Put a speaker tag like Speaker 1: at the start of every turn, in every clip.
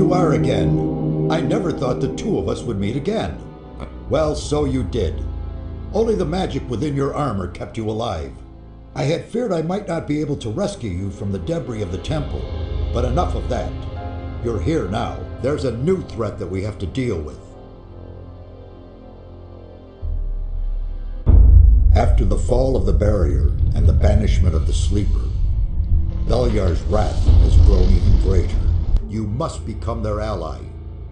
Speaker 1: you are again. I never thought the two of us would meet again. Well, so you did. Only the magic within your armor kept you alive. I had feared I might not be able to rescue you from the debris of the temple, but enough of that. You're here now. There's a new threat that we have to deal with. After the fall of the barrier and the banishment of the sleeper, Beliar's wrath has grown even greater. You must become their ally.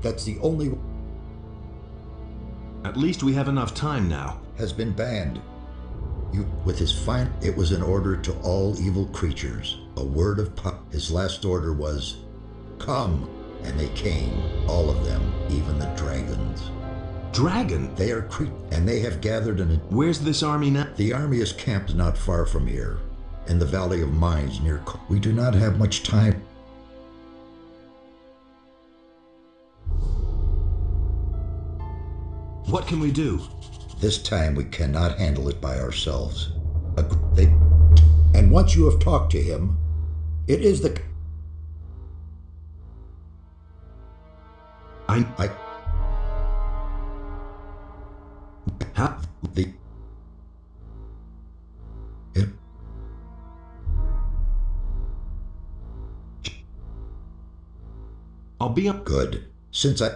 Speaker 1: That's the only...
Speaker 2: At least we have enough time now.
Speaker 1: Has been banned. With his it was an order to all evil creatures. A word of his last order was, come. And they came, all of them, even the dragons.
Speaker 2: Dragon?
Speaker 1: They are and they have gathered in a...
Speaker 2: Where's this army now?
Speaker 1: The army is camped not far from here, in the Valley of Mines near... We do not have much time.
Speaker 2: What can we do?
Speaker 1: This time we cannot handle it by ourselves. And once you have talked to him, it is the...
Speaker 2: I'll be up.
Speaker 1: Good. Since I...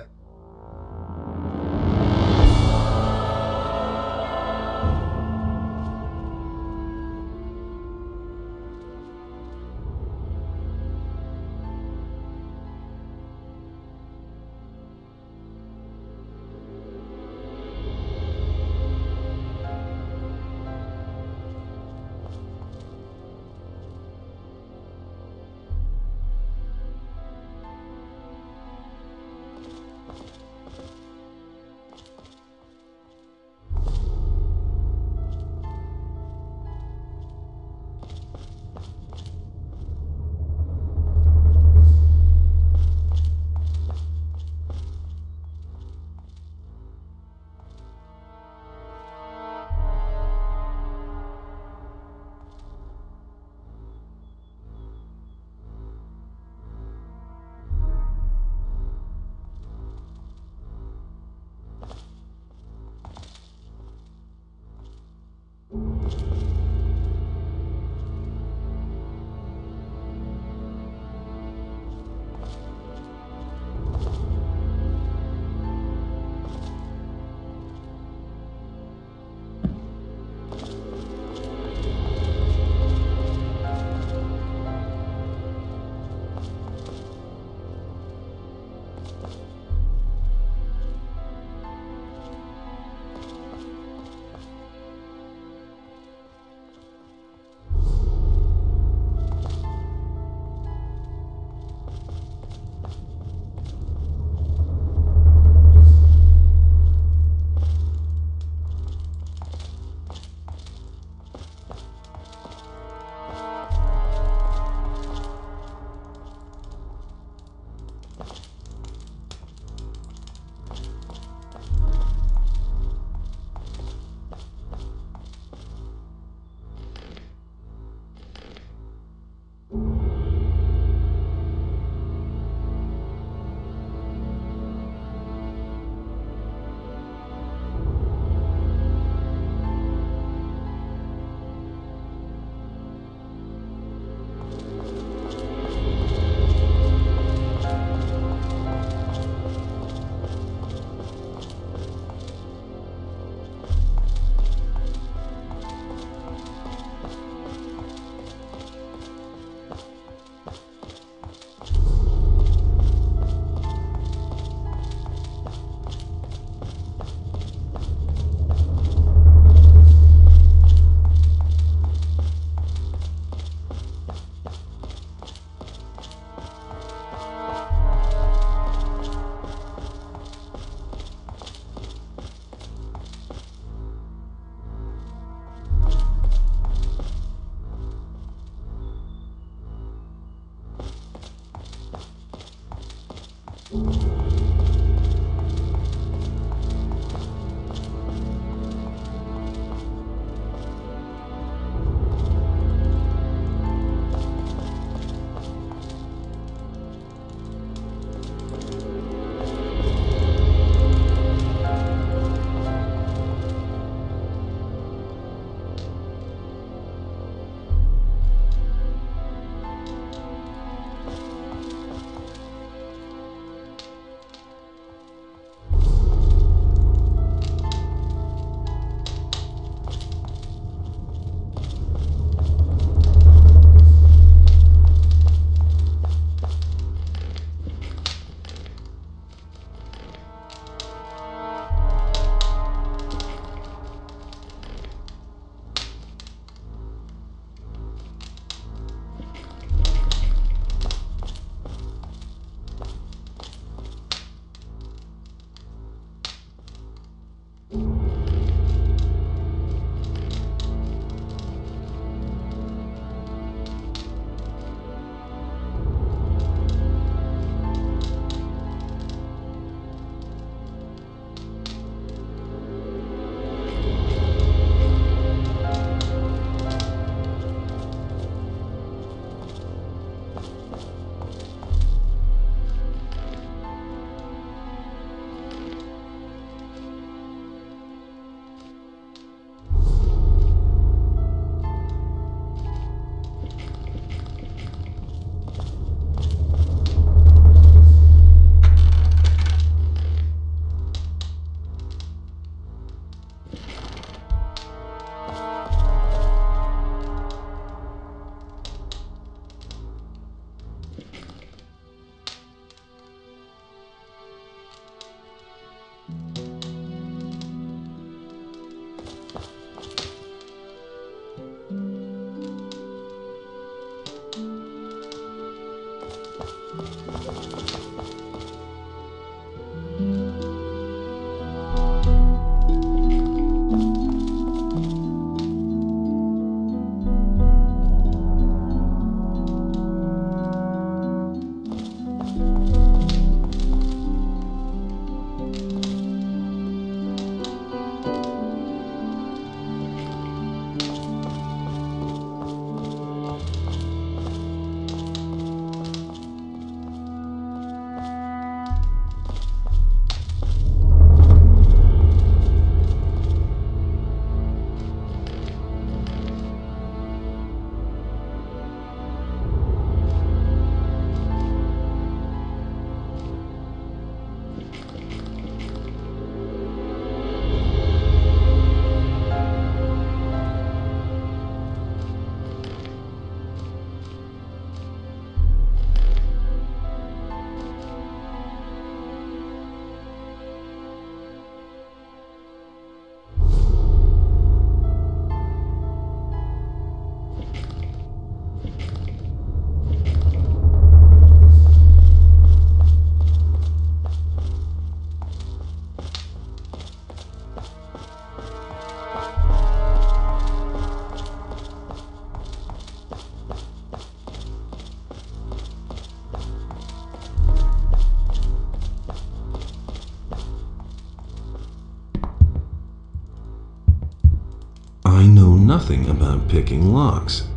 Speaker 2: know nothing about picking locks.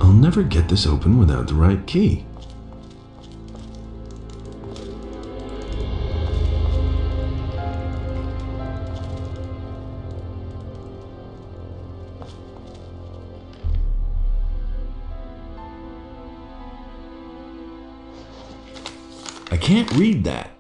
Speaker 2: I'll never get this open without the right key. I can't read that.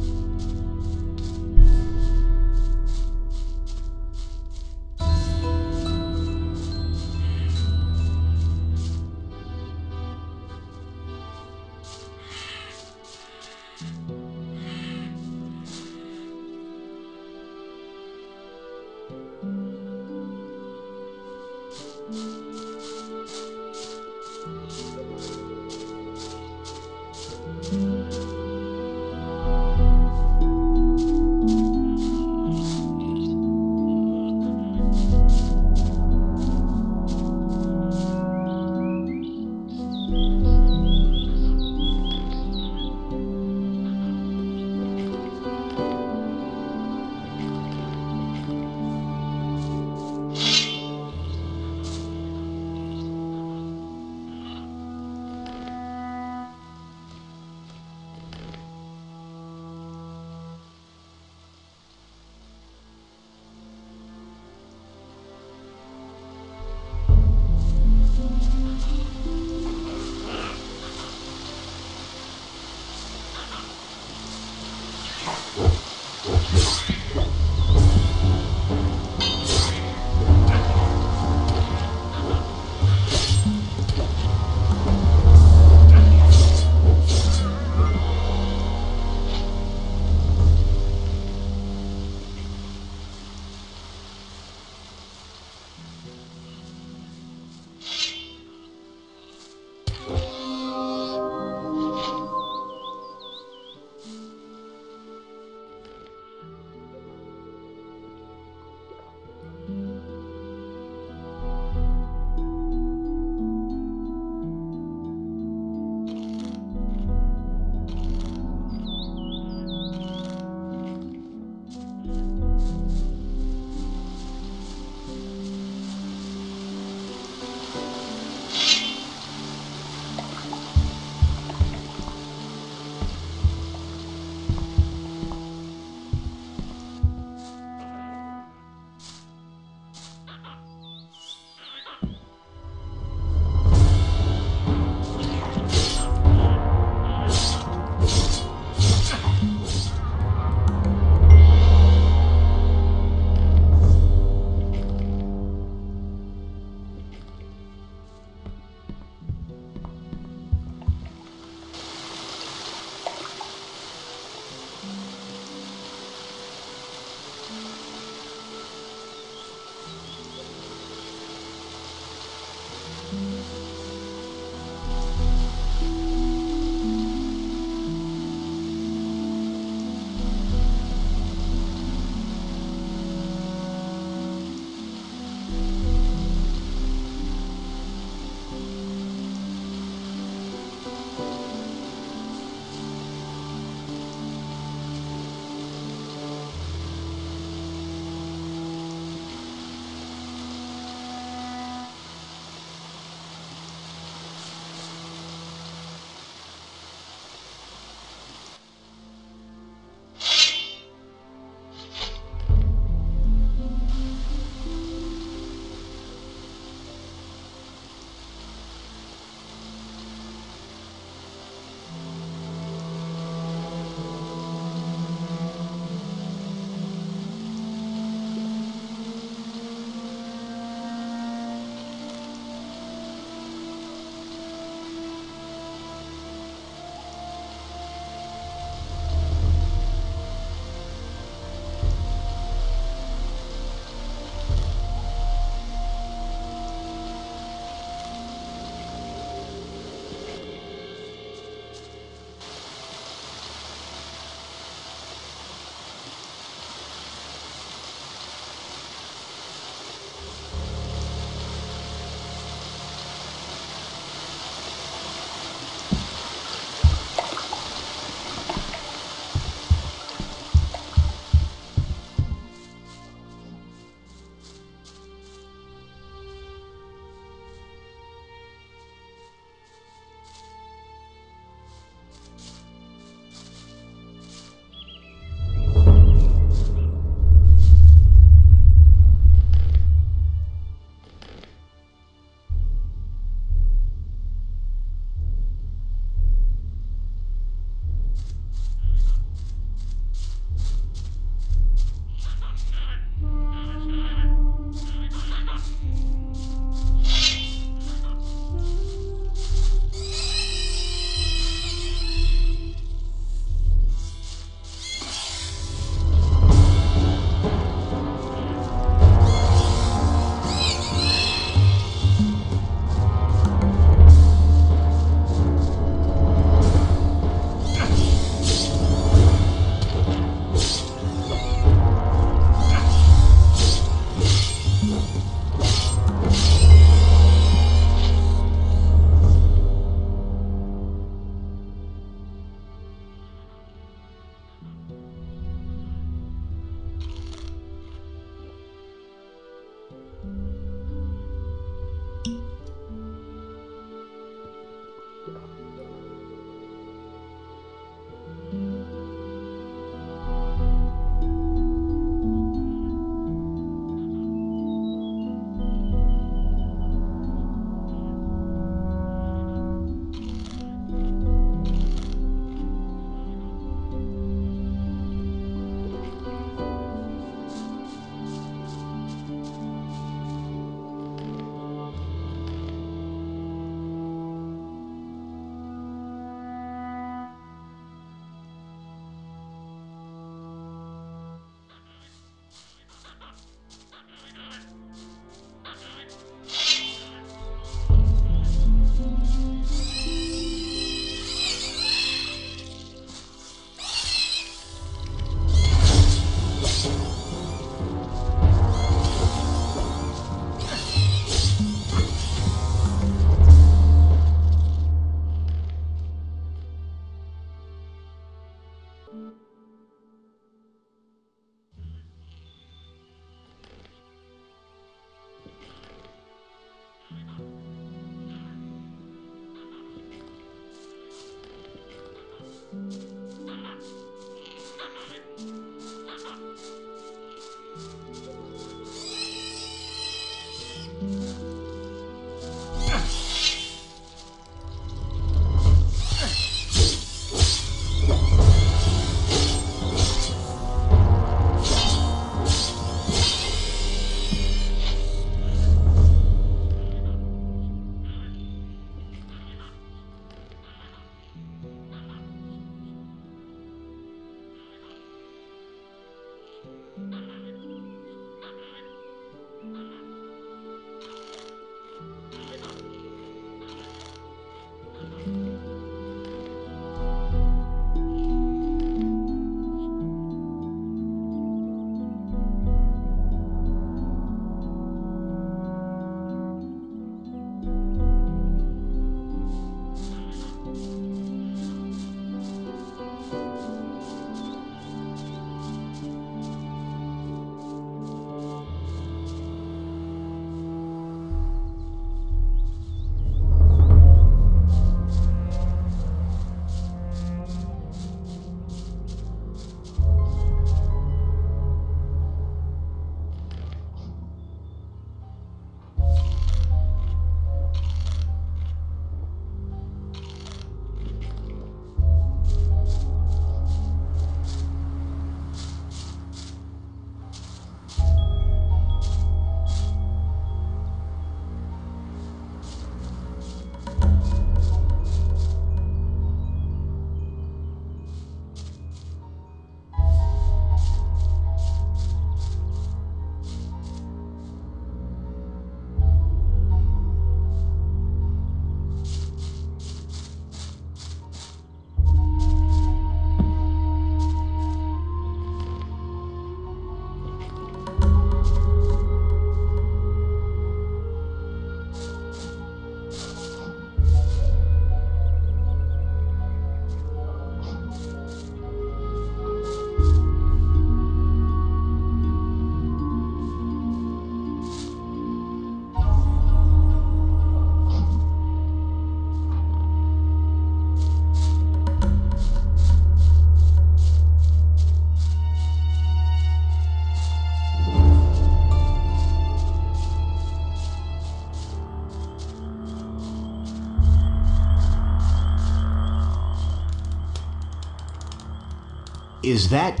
Speaker 3: Is that...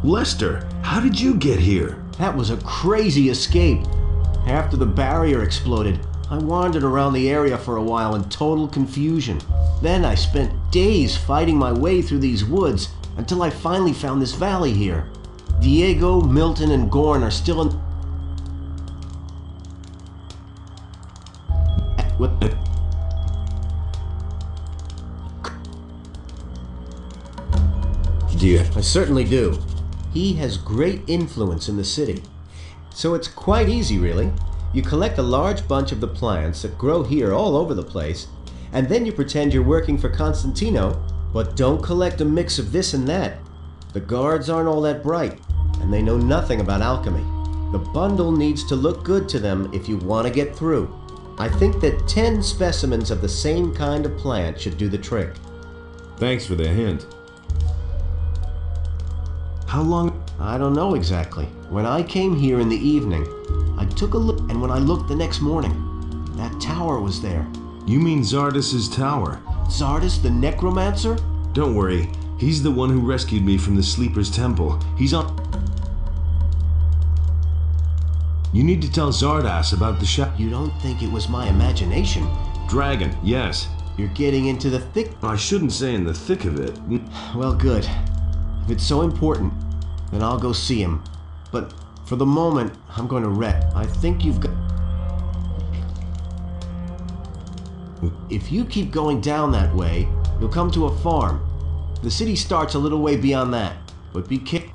Speaker 2: Lester, how did you get here?
Speaker 3: That was a crazy escape. After the barrier exploded, I wandered around the area for a while in total confusion. Then I spent days fighting my way through these woods until I finally found this valley here. Diego, Milton, and Gorn are still in... What?
Speaker 2: Do you...
Speaker 3: I certainly do. He has great influence in the city. So it's quite easy, really. You collect a large bunch of the plants that grow here all over the place, and then you pretend you're working for Constantino, but don't collect a mix of this and that. The guards aren't all that bright, and they know nothing about alchemy. The bundle needs to look good to them if you want to get through. I think that 10 specimens of the same kind of plant should do the trick.
Speaker 2: Thanks for the hint. How long?
Speaker 3: I don't know exactly. When I came here in the evening, I took a look, and when I looked the next morning, that tower was there.
Speaker 2: You mean Zardas's tower?
Speaker 3: Zardas the necromancer?
Speaker 2: Don't worry, he's the one who rescued me from the Sleeper's Temple. He's on... You need to tell Zardas about the shop.
Speaker 3: You don't think it was my imagination?
Speaker 2: Dragon, yes.
Speaker 3: You're getting into the thick...
Speaker 2: I shouldn't say in the thick of it.
Speaker 3: Well, good. If it's so important, then I'll go see him. But for the moment, I'm going to wreck. I think you've got... If you keep going down that way, you'll come to a farm. The city starts a little way beyond that, but be careful.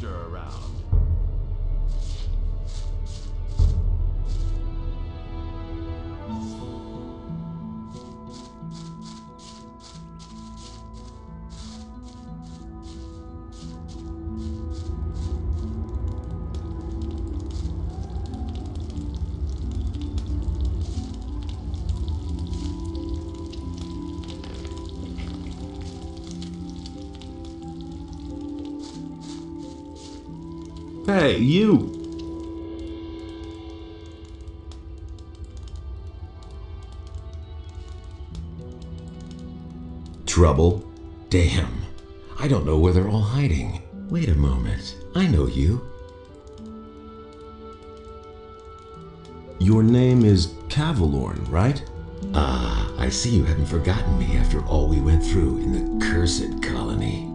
Speaker 4: stir around.
Speaker 2: Hey, you!
Speaker 5: Trouble? Damn. I don't know where they're all hiding. Wait a moment. I know you.
Speaker 2: Your name is Cavalorn, right?
Speaker 5: Ah, I see you haven't forgotten me after all we went through in the cursed colony.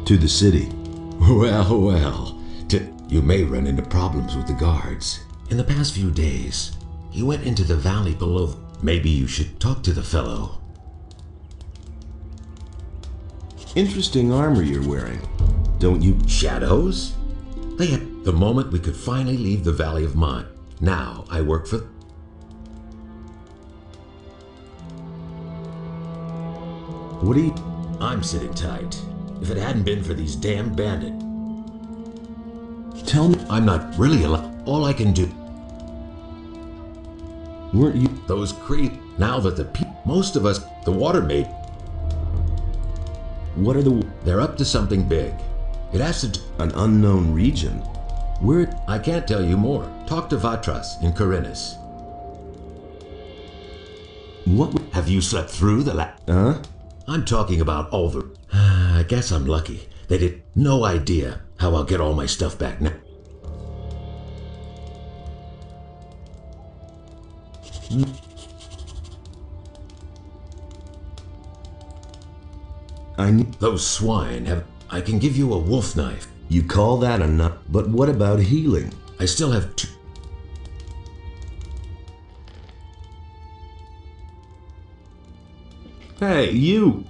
Speaker 2: To the city.
Speaker 5: Well, well. You may run into problems with the guards. In the past few days, he went into the valley below. Maybe you should talk to the fellow.
Speaker 2: Interesting armor you're wearing. Don't you?
Speaker 5: Shadows? They had the moment we could finally leave the Valley of Mine. Now I work for...
Speaker 2: What are you?
Speaker 5: I'm sitting tight. If it hadn't been for these damn bandits.
Speaker 2: Tell me.
Speaker 5: I'm not really allowed. All I can do.
Speaker 2: Weren't you?
Speaker 5: Those creep. Now that most of us, the water maid,
Speaker 2: What are the?
Speaker 5: they're up to something big. It has to do.
Speaker 2: An unknown region. Where?
Speaker 5: I can't tell you more. Talk to Vatras in Corinus.
Speaker 2: What?
Speaker 5: Have you slept through the
Speaker 2: Huh?
Speaker 5: I'm talking about all the... I guess I'm lucky. They did no idea how I'll get all my stuff back now.
Speaker 2: I need.
Speaker 5: Those swine have... I can give you a wolf knife.
Speaker 2: You call that a nut? But what about healing?
Speaker 5: I still have two...
Speaker 2: Hey, you!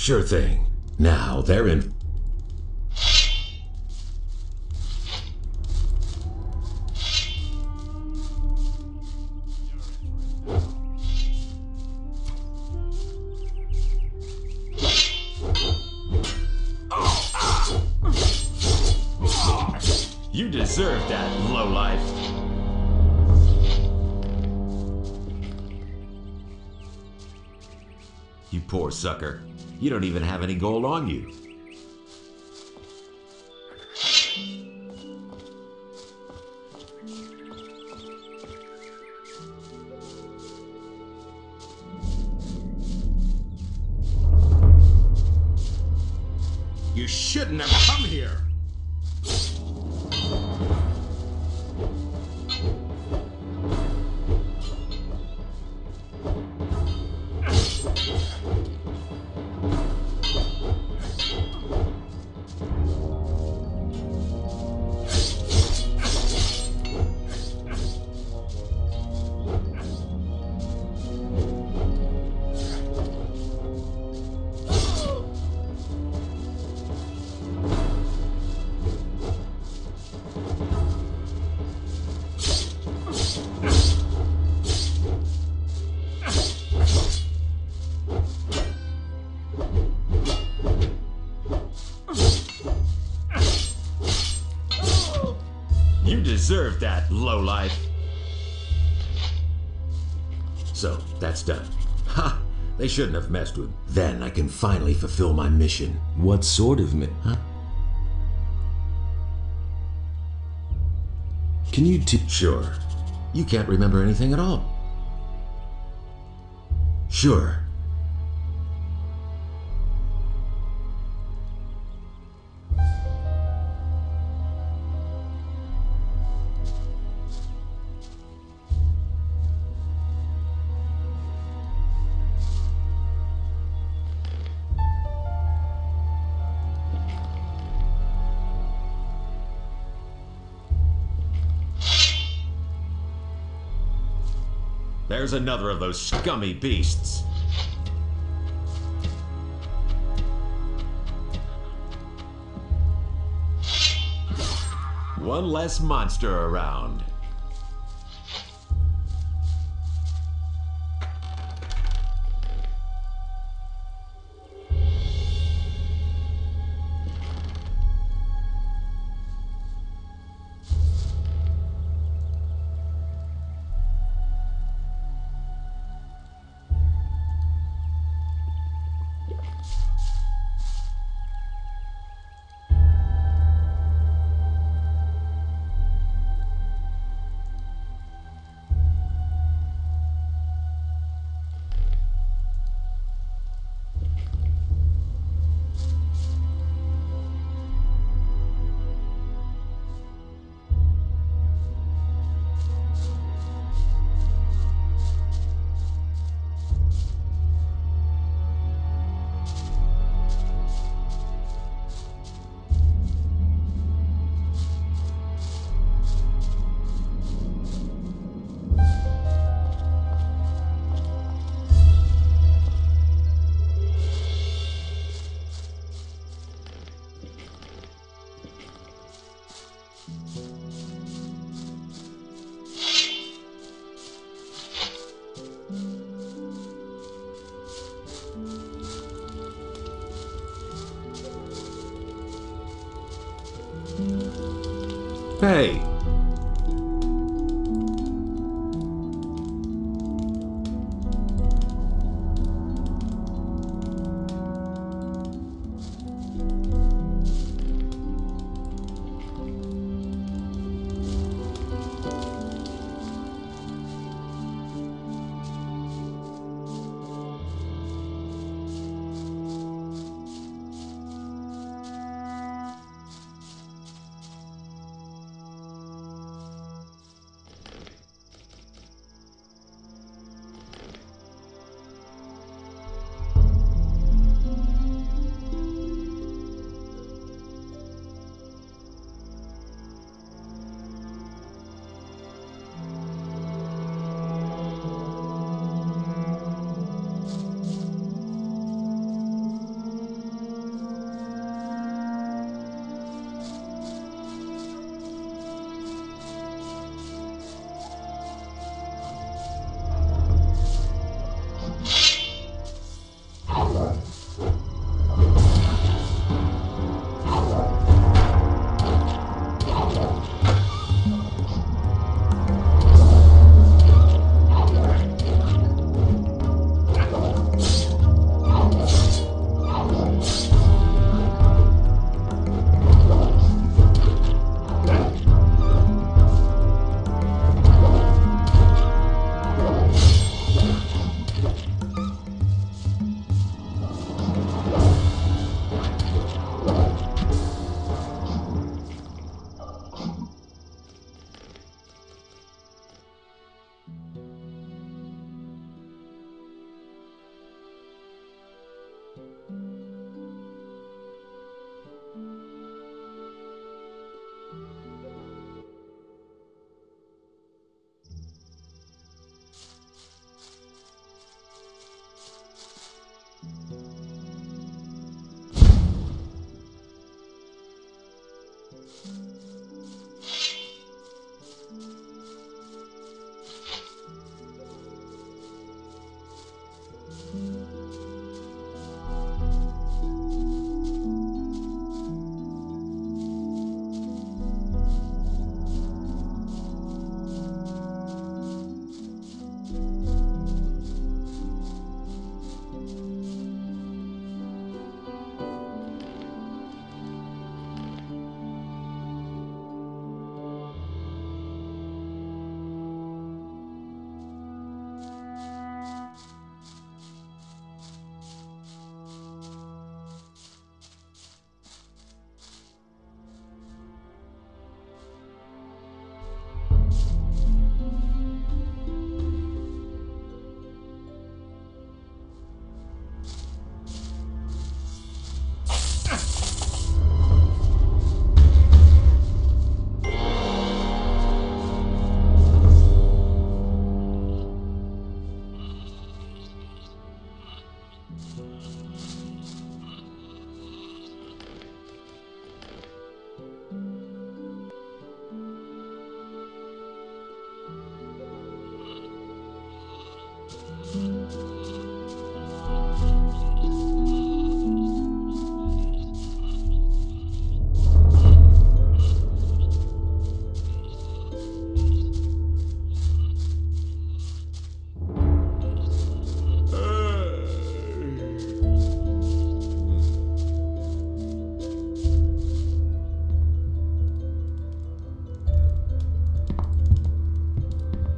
Speaker 5: Sure thing. Now they're in...
Speaker 4: You deserve that, lowlife. You poor sucker. You don't even have any gold on you. You shouldn't have come here. You deserve that, lowlife.
Speaker 5: So, that's done. Ha! They shouldn't have messed with me. Then I can finally fulfill my mission.
Speaker 2: What sort of
Speaker 5: Huh?
Speaker 2: Can you
Speaker 5: Sure. You can't remember anything at all. Sure.
Speaker 4: There's another of those scummy beasts. One less monster around.
Speaker 2: Hey,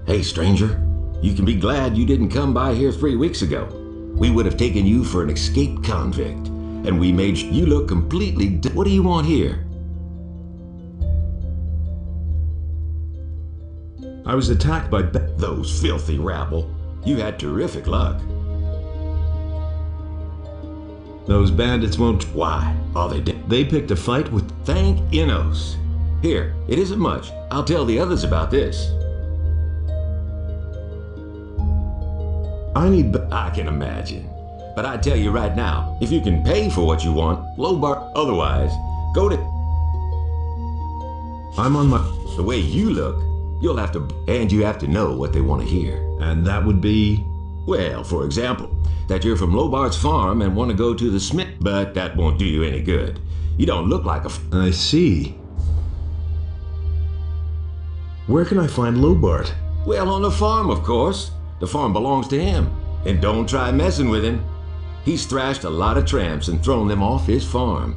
Speaker 5: Hey, stranger, you can be glad you didn't come by here 3 weeks ago. We would have taken you for an escaped convict, and we made you look completely What do you want here?
Speaker 2: I was attacked by
Speaker 5: Those filthy rabble. You had terrific luck.
Speaker 2: Those bandits won't.
Speaker 5: Why? Are they dead?
Speaker 2: They picked a fight with.
Speaker 5: Thank Innos. Here, it isn't much. I'll tell the others about this.
Speaker 2: I need.
Speaker 5: I can imagine. But I tell you right now, if you can pay for what you want, low bar. Otherwise, go to.
Speaker 2: I'm on my.
Speaker 5: The way you look, you'll have to. And you have to know what they want to hear.
Speaker 2: And that would be.
Speaker 5: Well, for example, that you're from Lobart's farm and want to go to the smith, but that won't do you any good. You don't look like a.
Speaker 2: I see. Where can I find Lobart?
Speaker 5: Well, on the farm, of course. The farm belongs to him. And don't try messing with him. He's thrashed a lot of tramps and thrown them off his farm.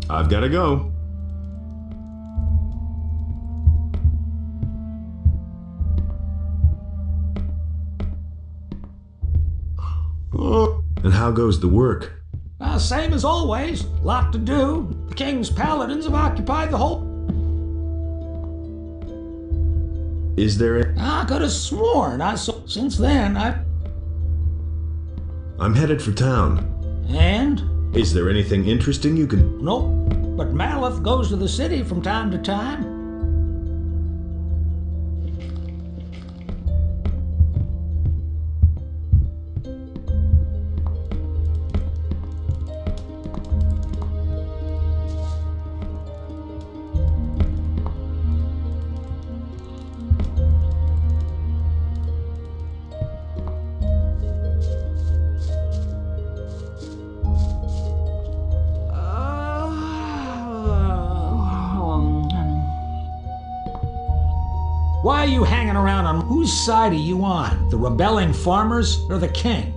Speaker 2: I've got to go. And how goes the work?
Speaker 6: Same as always. Lot to do. The king's paladins have occupied the whole...
Speaker 2: Is there a...
Speaker 6: I could have sworn I saw... Since then,
Speaker 2: I'm headed for town.
Speaker 6: And?
Speaker 2: Is there anything interesting you can...
Speaker 6: Nope. But Maleth goes to the city from time to time. Why are you hanging around on whose side are you on? The rebelling farmers or the king?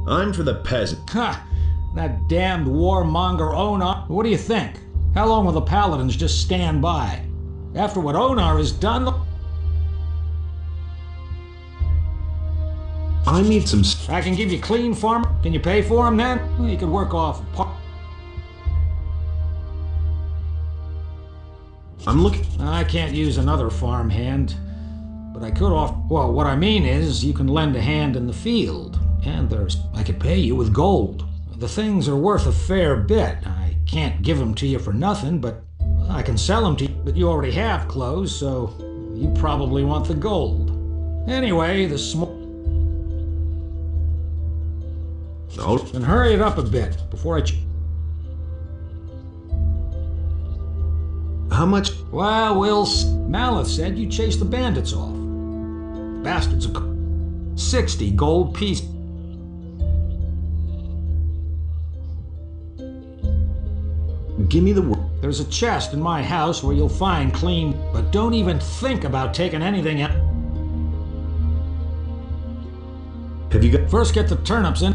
Speaker 2: I'm for the peasant.
Speaker 6: Ha! That damned warmonger Onar. What do you think? How long will the paladins just stand by? After what Onar has done...
Speaker 2: I need some...
Speaker 6: I can give you clean farm. Can you pay for him then? Well, you could work off a part.
Speaker 2: I'm looking...
Speaker 6: I can't use another farm hand, but I could off... Well, what I mean is you can lend a hand in the field, and I could pay you with gold. The things are worth a fair bit. I can't give them to you for nothing, but I can sell them to you. But you already have clothes, so you probably want the gold. Anyway, the small...
Speaker 2: No.
Speaker 6: Then hurry it up a bit before I...
Speaker 2: How much?
Speaker 6: Well, Maleth said you chased the bandits off. Bastards are... 60 gold pieces.
Speaker 2: Give me the word.
Speaker 6: There's a chest in my house where you'll find clean, but don't even think about taking anything out.
Speaker 2: Have you got...
Speaker 6: First get the turnips in.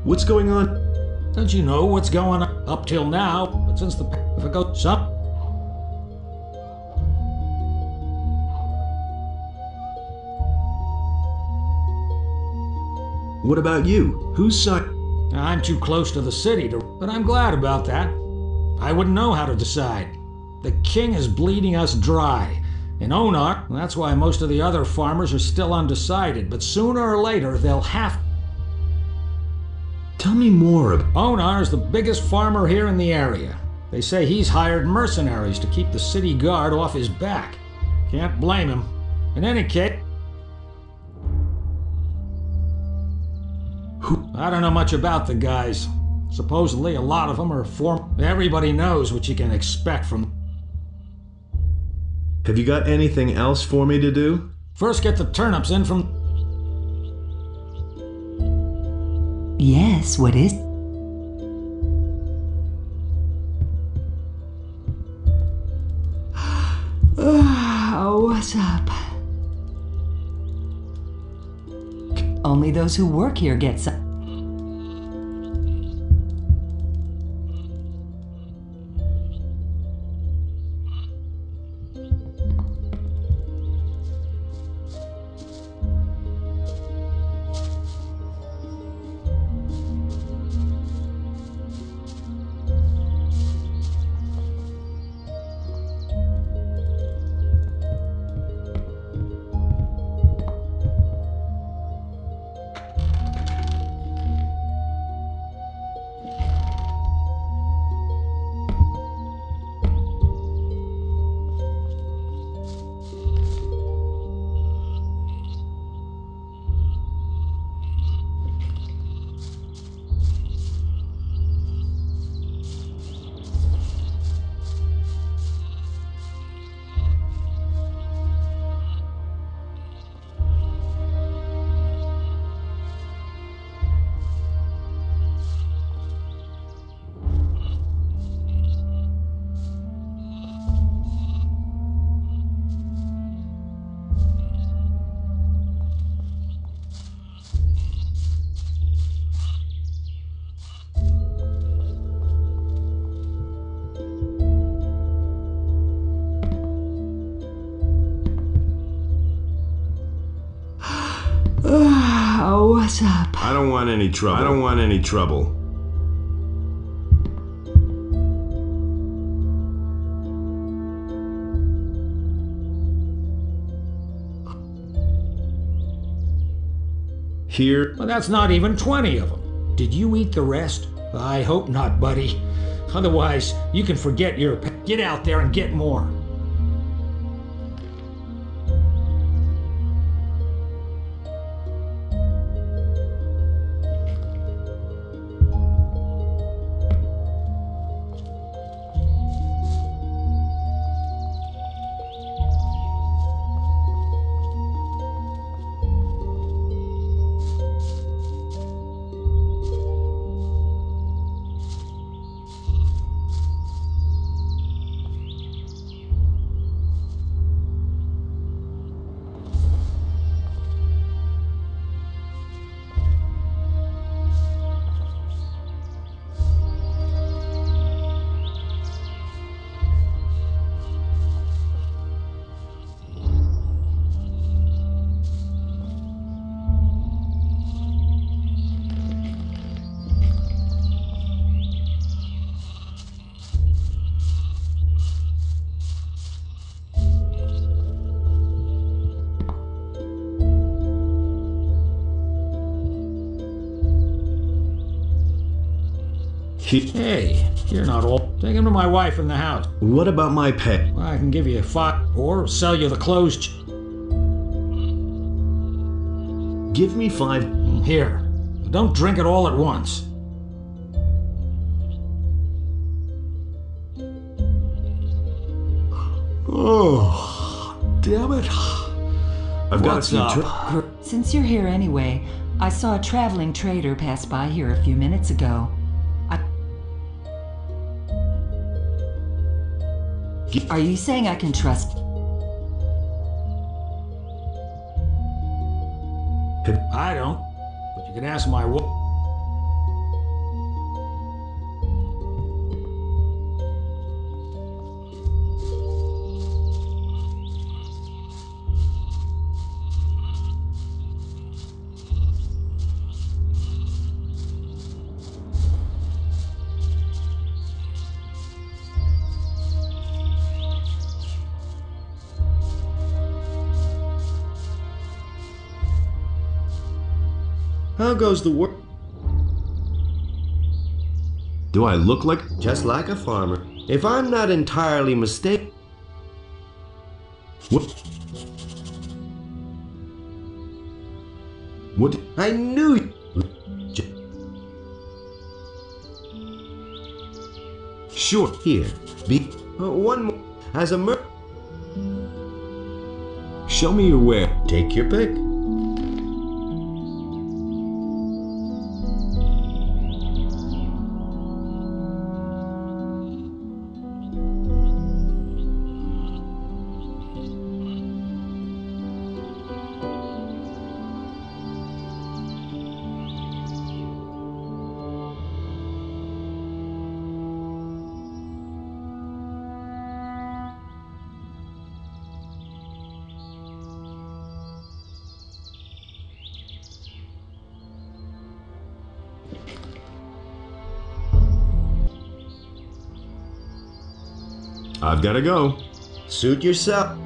Speaker 2: What's going on?
Speaker 6: Don't you know what's going on up till now? But since the... If it goes up...
Speaker 2: What about you? Whose side?
Speaker 6: I'm too close to the city to... But I'm glad about that. I wouldn't know how to decide. The king is bleeding us dry. In Onar, that's why most of the other farmers are still undecided. But sooner or later, they'll have...
Speaker 2: Tell me more of...
Speaker 6: Onar is the biggest farmer here in the area. They say he's hired mercenaries to keep the city guard off his back. Can't blame him. In any case... I don't know much about the guys. Supposedly a lot of them are Everybody knows what you can expect from...
Speaker 2: Have you got anything else for me to do?
Speaker 6: First get the turnips in from...
Speaker 7: Yes, what is... Oh, what's up? Only those who work here get some... Shut up.
Speaker 2: I don't want any trouble. I don't want any trouble. Here.
Speaker 6: Well, that's not even 20 of them. Did you eat the rest? I hope not, buddy. Otherwise, you can forget your... Get out there and get more. Hey, you're not old. Take him to my wife in the house.
Speaker 2: What about my pet?
Speaker 6: I can give you a $5 or sell you the clothes.
Speaker 2: Give me 5.
Speaker 6: Here. Don't drink it all at once.
Speaker 2: Oh, damn it. I've got some...
Speaker 7: Since you're here anyway, I saw a traveling trader pass by here a few minutes ago. Are you saying I can trust?
Speaker 6: I don't, but you can ask my wife.
Speaker 3: How goes the work?
Speaker 2: Do I look like...
Speaker 3: Just like a farmer. If I'm not entirely mistaken...
Speaker 2: What? What?
Speaker 3: I knew you...
Speaker 2: Sure.
Speaker 3: Here, be... one more. As a
Speaker 2: Show me your way.
Speaker 3: Take your pick.
Speaker 2: I've got to go.
Speaker 3: Suit yourself.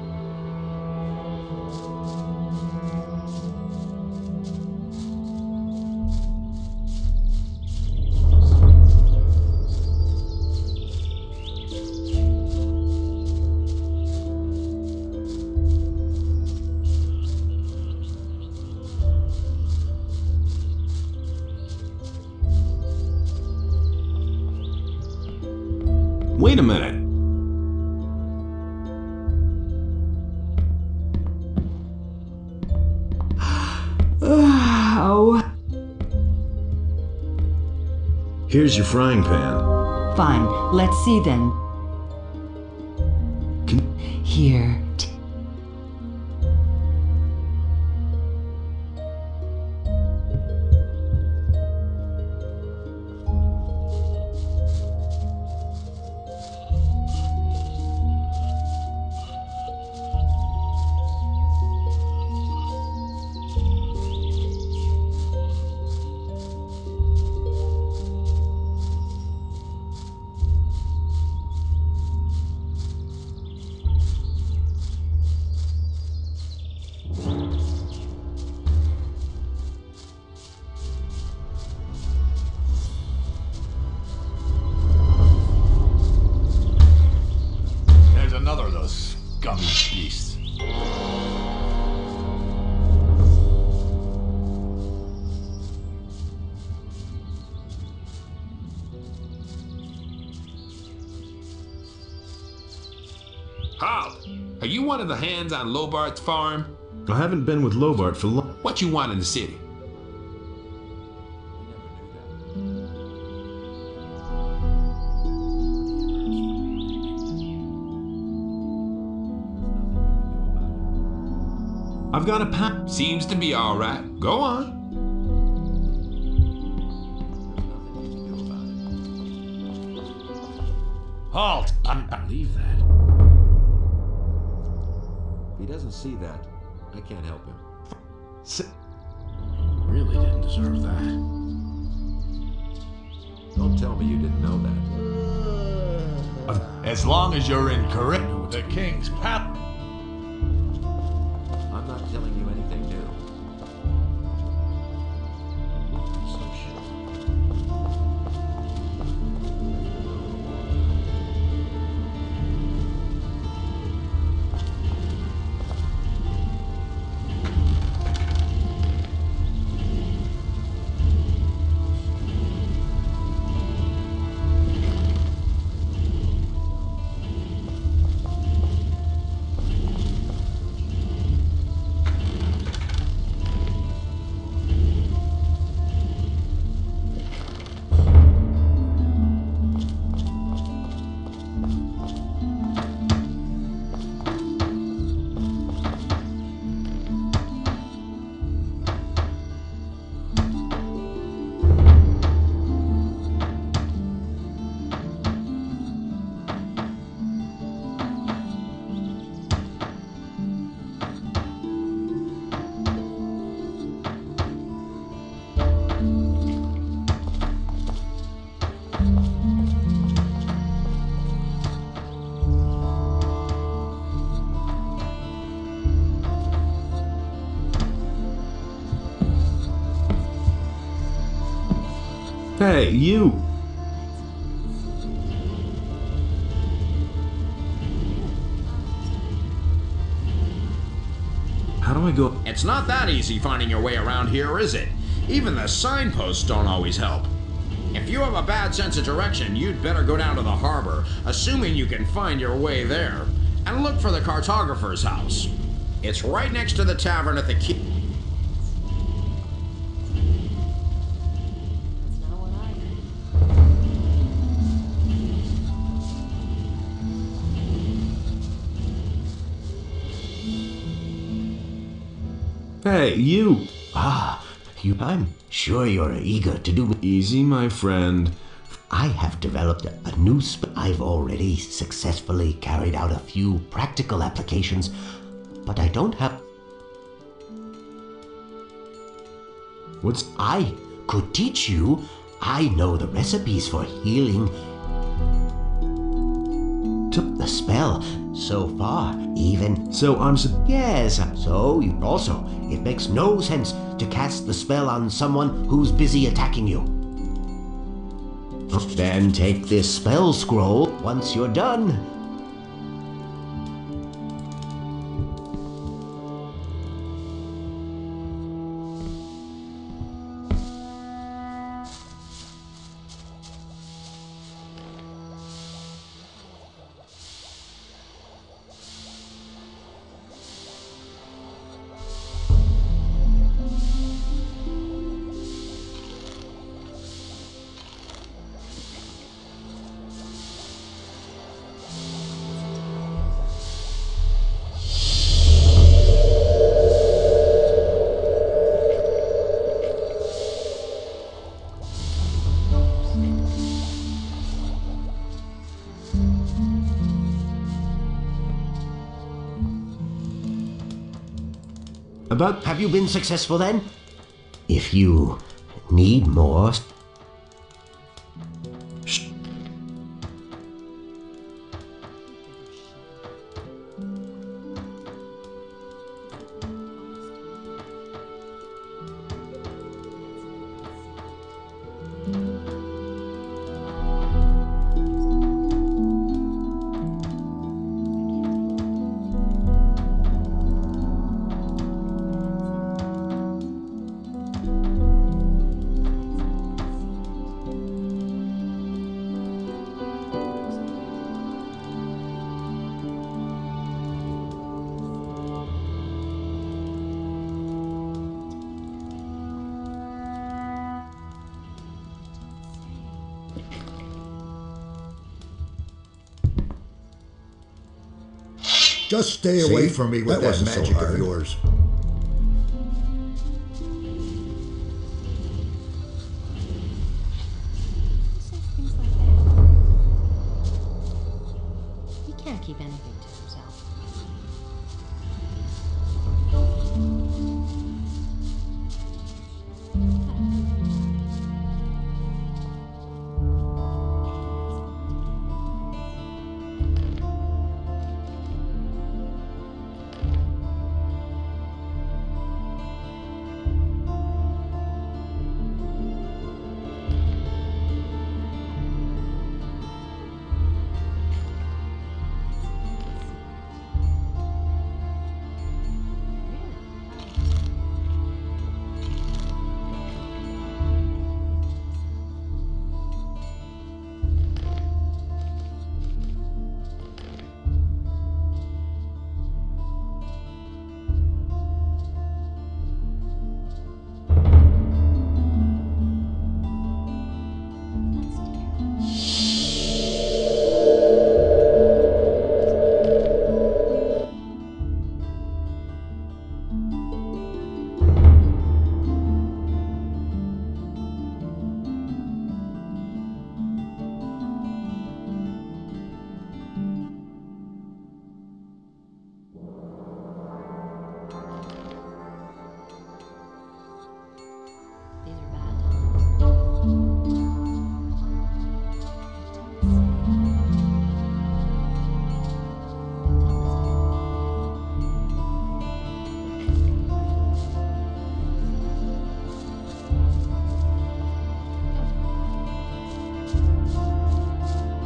Speaker 2: Wait a minute.
Speaker 7: Oh.
Speaker 2: Here's your frying pan.
Speaker 7: Fine. Let's see then. Here.
Speaker 8: Halt! Are you one of the hands on Lobart's farm?
Speaker 2: I haven't been with Lobart for long.
Speaker 8: What you want in the city?
Speaker 2: I've got a pack.
Speaker 8: Seems to be all right. Go on.
Speaker 6: Halt!
Speaker 4: Can't believe that. If he doesn't see that, I can't help him.
Speaker 5: Really didn't deserve that.
Speaker 4: Don't tell me you didn't know that.
Speaker 9: As long as you're in correct, the king's palace.
Speaker 4: I'm not telling you anything new. So sure.
Speaker 2: Hey, you! How do I go?
Speaker 10: It's not that easy finding your way around here, is it? Even the signposts don't always help. If you have a bad sense of direction, you'd better go down to the harbor, assuming you can find your way there, and look for the cartographer's house. It's right next to the tavern at the quay.
Speaker 2: Hey, you!
Speaker 3: I'm sure you're eager to do.
Speaker 2: Easy, my friend.
Speaker 3: I have developed a new I've already successfully carried out a few practical applications, but I don't have.
Speaker 2: What's...
Speaker 3: I could teach you. I know the recipes for healing. Took the spell so far, even.
Speaker 2: So I'm...
Speaker 3: Yes, so you also, it makes no sense to cast the spell on someone who's busy attacking you. Then take this spell scroll once you're done. Have you been successful then? If you need more...
Speaker 1: Just stay
Speaker 5: See?
Speaker 1: away from me with that
Speaker 5: wasn't so
Speaker 1: magic
Speaker 5: hard.
Speaker 1: of yours.
Speaker 11: Who says things like that? He can't keep anything to himself. These are bad times.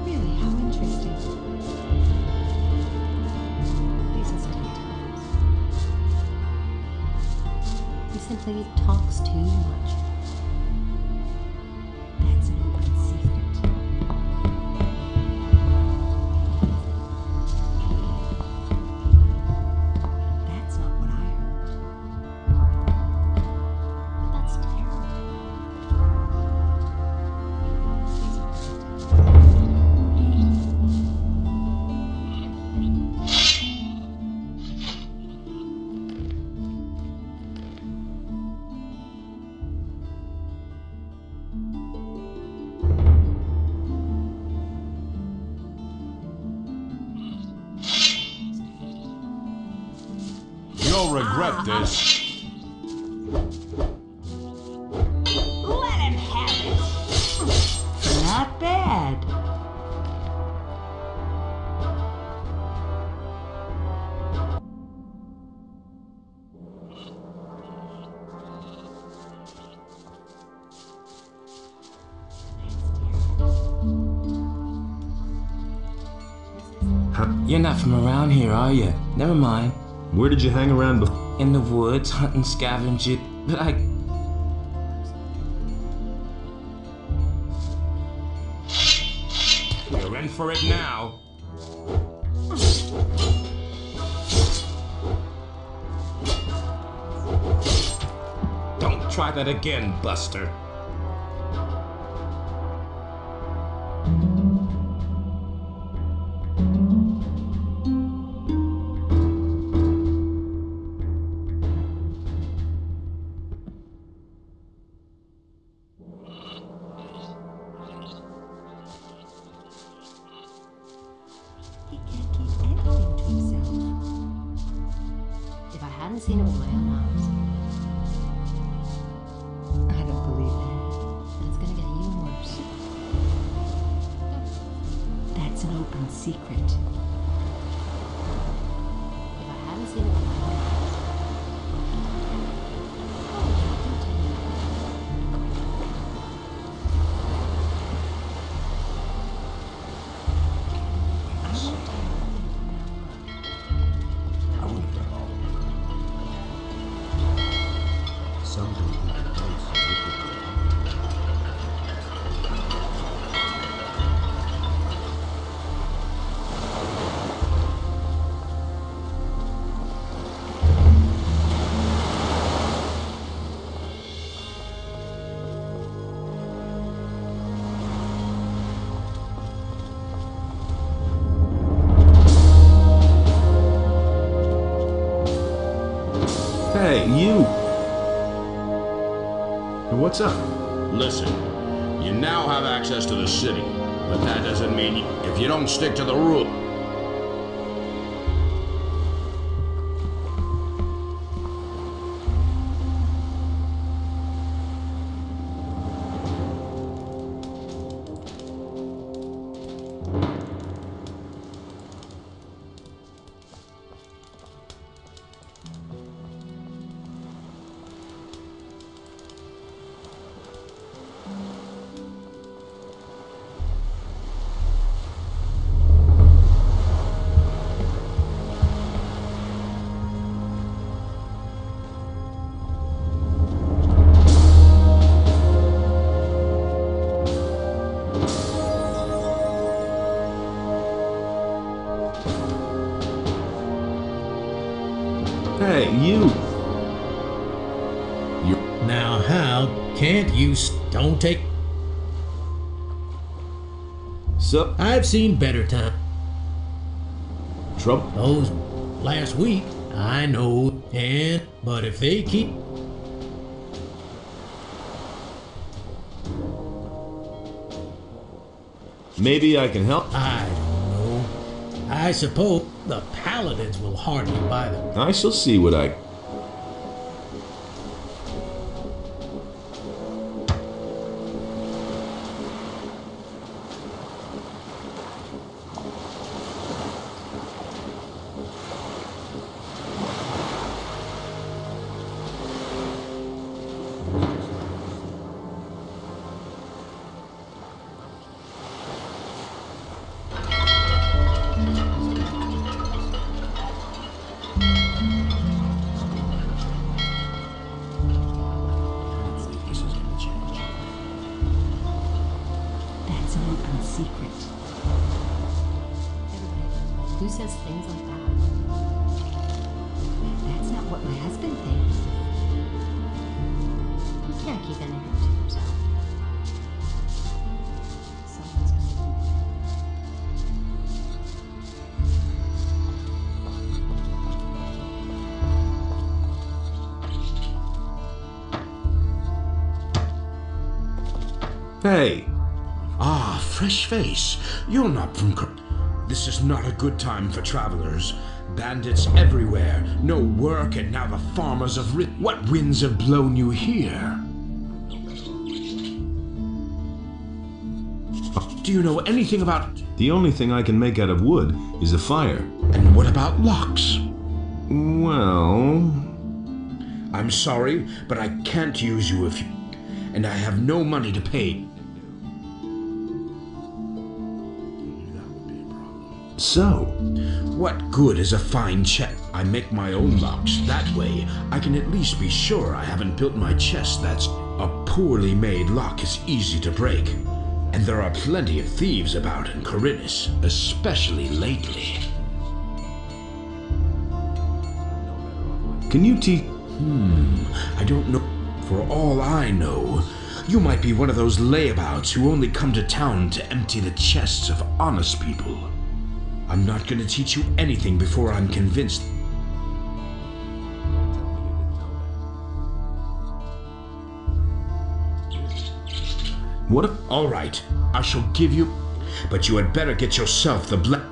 Speaker 7: Really, how interesting. These must be times.
Speaker 11: He simply talks too much.
Speaker 7: That's an open secret. That's not what I heard.
Speaker 11: But that's terrible.
Speaker 9: You'll regret this.
Speaker 7: Let him have it. Not bad.
Speaker 12: You're not from around here, are you? Never mind.
Speaker 2: Where did you hang around before?
Speaker 12: In the woods, hunting scavenger. But I...
Speaker 8: You're in for it now. Don't try that again, Buster.
Speaker 7: He can't keep anything to himself.
Speaker 11: If I hadn't seen it with my own eyes,
Speaker 7: I don't believe that.
Speaker 11: then it's gonna get even worse.
Speaker 7: That's an open secret.
Speaker 11: If I hadn't seen it with my own eyes.
Speaker 2: Hey, you! What's up?
Speaker 10: Listen, you now have access to the city, but that doesn't mean if you don't stick to the rule.
Speaker 2: Hey, you!
Speaker 13: Now how can't you don't take...
Speaker 2: Sup?
Speaker 13: I've seen better time.
Speaker 2: Trouble?
Speaker 13: Those last week, I know, but if they keep...
Speaker 2: Maybe I can help?
Speaker 13: I don't know. I suppose the paladins will hardly buy them.
Speaker 2: I shall see what I...
Speaker 7: That's an open secret.
Speaker 11: Who says things like that?
Speaker 7: That's not what my husband thinks.
Speaker 11: You can't keep anything to yourself. Someone's gonna...
Speaker 2: Hey!
Speaker 10: Ah, fresh face. You're not from... This is not a good time for travelers. Bandits everywhere, no work, and now the farmers have What winds have blown you here? Do you know anything about...
Speaker 2: The only thing I can make out of wood is a fire.
Speaker 10: And what about locks?
Speaker 2: Well...
Speaker 10: I'm sorry, but I can't use you if you... And I have no money to pay.
Speaker 2: So?
Speaker 10: What good is a fine check? I make my own locks. That way, I can at least be sure I haven't built my chest that's... A poorly made lock is easy to break. And there are plenty of thieves about in Corinus, especially lately.
Speaker 2: Can you teach...
Speaker 10: I don't know. For all I know, you might be one of those layabouts who only come to town to empty the chests of honest people. I'm not going to teach you anything before I'm convinced.
Speaker 2: What?
Speaker 10: All right, I shall give you, but you had better get yourself the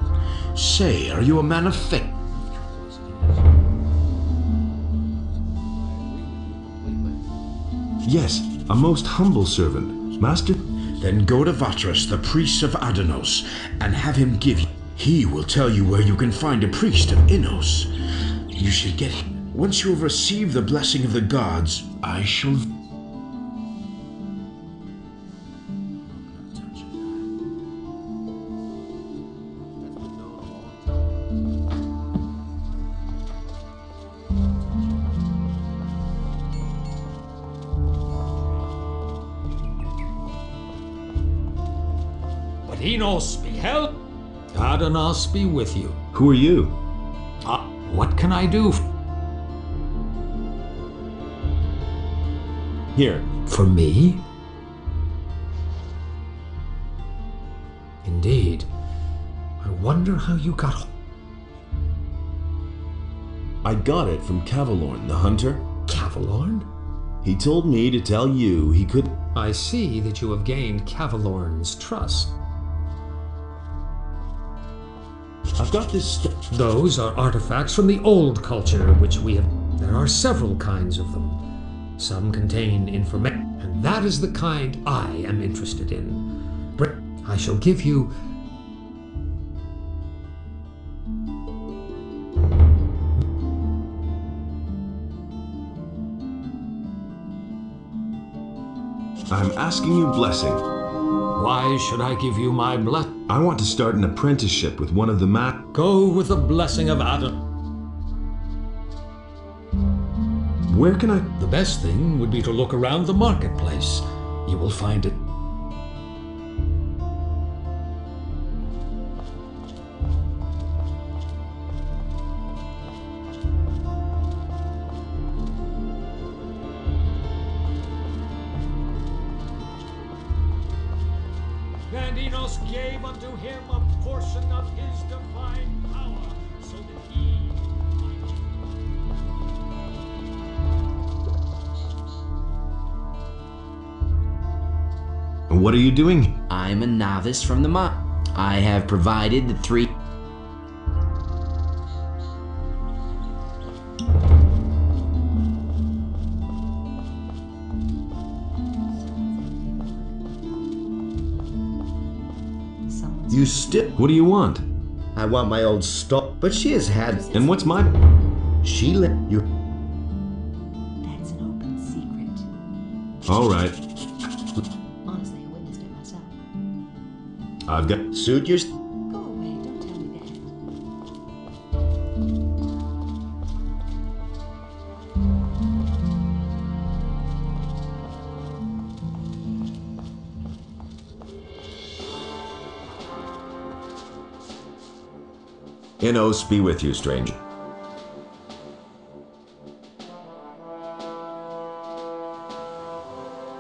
Speaker 10: Say, are you a man of faith?
Speaker 2: Yes, a most humble servant. Master?
Speaker 10: Then go to Vatras, the priest of Adenos, and have him give you. He will tell you where you can find a priest of Innos. You should get him. Once you have received the blessing of the gods, I shall...
Speaker 6: But Enos be help. Adonos be with you.
Speaker 2: Who are you?
Speaker 6: What can I do?
Speaker 2: Here.
Speaker 6: For me? Indeed. I wonder how you got...
Speaker 2: I got it from Cavalorn, the hunter.
Speaker 6: Cavalorn?
Speaker 2: He told me to tell you he could.
Speaker 6: I see that you have gained Cavalorn's trust.
Speaker 2: I've got this
Speaker 6: Those are artifacts from the old culture, which we have. There are several kinds of them. Some contain information, and that is the kind I am interested in. I shall give you.
Speaker 2: I'm asking you blessing.
Speaker 6: Why should I give you my blessing?
Speaker 2: I want to start an apprenticeship with one of the
Speaker 6: Go with the blessing of Adam.
Speaker 2: Where can I?
Speaker 6: The best thing would be to look around the marketplace. You will find it. And Enos gave unto him a portion of his divine power, so that he might.
Speaker 2: And what are you doing?
Speaker 12: I'm a novice from the mine. I have provided the 3.
Speaker 3: You still.
Speaker 2: What do you want?
Speaker 3: I want my old stock, but she has had.
Speaker 2: And what's my?
Speaker 3: She let you.
Speaker 11: That's an open secret.
Speaker 2: All right.
Speaker 11: Honestly, I witnessed it myself.
Speaker 2: I've got.
Speaker 3: Suit your.
Speaker 11: Go away, don't tell me that.
Speaker 5: Enos be with you, stranger.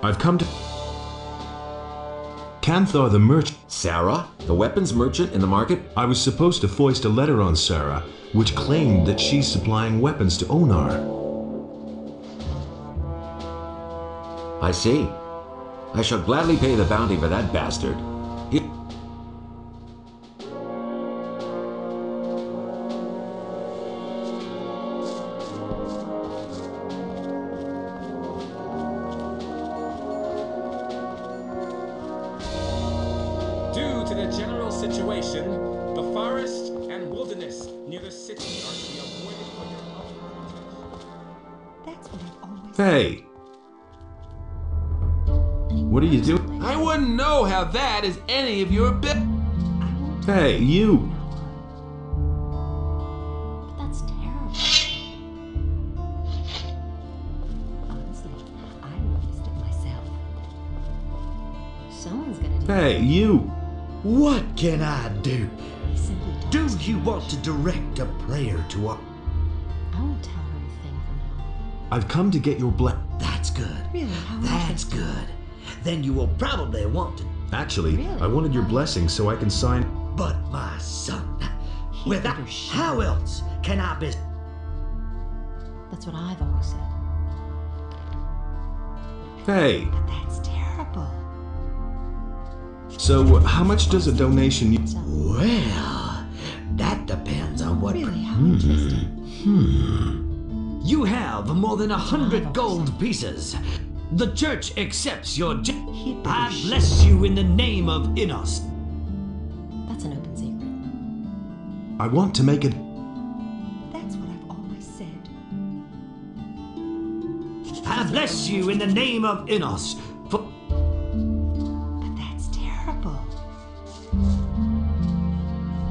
Speaker 2: I've come to. Canthar the merchant.
Speaker 5: Sarah, the weapons merchant in the market?
Speaker 2: I was supposed to foist a letter on Sarah, which claimed that she's supplying weapons to Onar.
Speaker 5: I see. I shall gladly pay the bounty for that bastard.
Speaker 12: Due to the general situation, the forest and wilderness near the city are to be avoided for your own protection.
Speaker 11: That's what I've always
Speaker 2: Hey! What are you doing?
Speaker 8: I wouldn't know how that is any of your business.
Speaker 2: Hey, you!
Speaker 11: But that's terrible. Honestly, I witnessed it myself. Someone's gonna do
Speaker 2: Hey, you!
Speaker 14: What can I do?
Speaker 11: He simply don't.
Speaker 14: Do you want to direct a prayer to our...
Speaker 11: I won't tell her a thing from now on.
Speaker 2: I've come to get your
Speaker 14: That's good.
Speaker 11: Really? How
Speaker 14: That's
Speaker 11: interesting.
Speaker 14: good. Then you will probably want to...
Speaker 2: Actually,
Speaker 11: Really?
Speaker 2: I wanted your blessing so I can sign.
Speaker 14: But my son,
Speaker 11: He
Speaker 14: without...
Speaker 11: better shut
Speaker 14: How
Speaker 11: up.
Speaker 14: else can I be...
Speaker 11: That's what I've always said.
Speaker 2: Hey!
Speaker 11: But that's terrible.
Speaker 2: So, how much does a donation you.
Speaker 14: Well, that depends on what...
Speaker 11: Really? How interesting.
Speaker 14: You have more than 100 gold pieces. The church accepts your...
Speaker 11: He'd better
Speaker 14: I
Speaker 11: shut
Speaker 14: bless you in the name of Enos.
Speaker 11: That's an open secret.
Speaker 2: I want to make it.
Speaker 11: That's what I've always said.
Speaker 14: I bless you in the name of Enos. For...
Speaker 11: But that's terrible.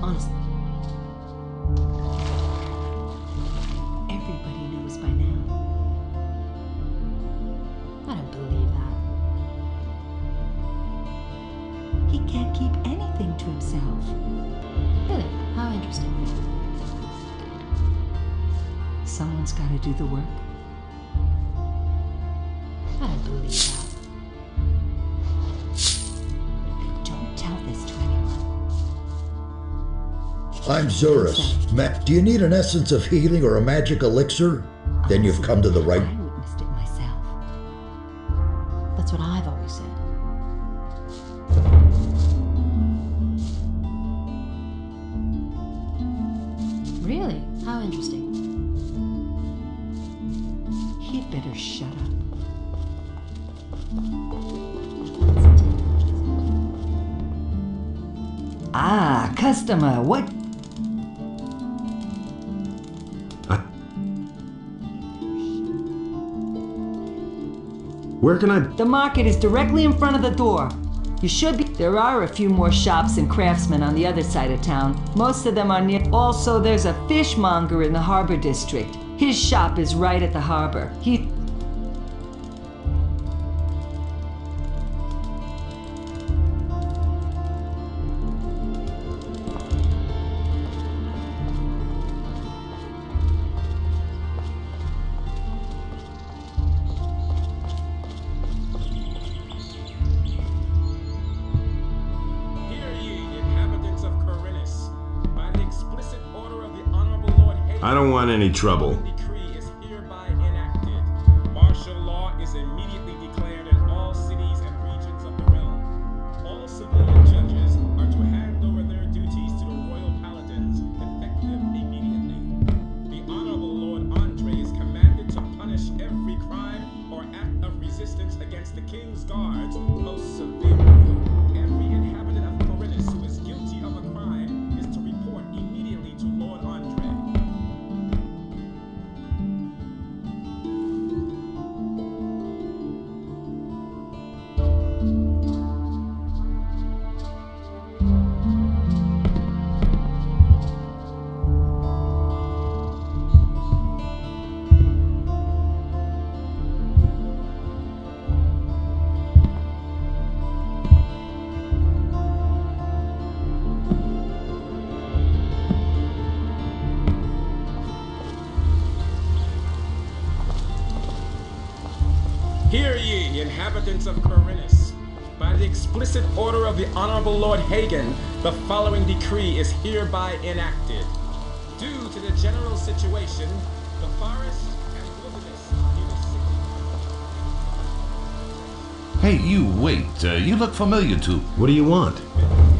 Speaker 11: Honestly. Everybody knows by now. I don't believe that. He can't keep anything to himself. Really? How interesting. Someone's got to do the work. I don't believe that. Don't tell this to anyone.
Speaker 1: I'm Zurus. Do you need an essence of healing or a magic elixir? Then you've come to the right.
Speaker 11: I witnessed it Really? How interesting.
Speaker 7: He'd better shut up. Ah, customer, what?
Speaker 2: Where can I...
Speaker 7: The market is directly in front of the door. You should be... There are a few more shops and craftsmen on the other side of town. Most of them are near... Also, there's a fishmonger in the harbor district. His shop is right at the harbor. He...
Speaker 2: I don't want any trouble.
Speaker 12: Decree is hereby enacted. Martial law is immediately declared in all cities and regions of the realm. All civilian judges are to hand over their duties to the royal paladins, effective immediately. The Honorable Lord Andre is commanded to punish every crime or act of resistance against the king's guards most severely. Every inhabitant of Corinthus who is guilty of a crime is to report immediately to Lord Andre. Hear ye, inhabitants of Corinthus. By the explicit order of the Honorable Lord Hagen, the following decree is hereby enacted. Due to the general situation, the forest and wilderness near the city...
Speaker 9: Hey, you, wait. You look familiar too.
Speaker 2: What do you want?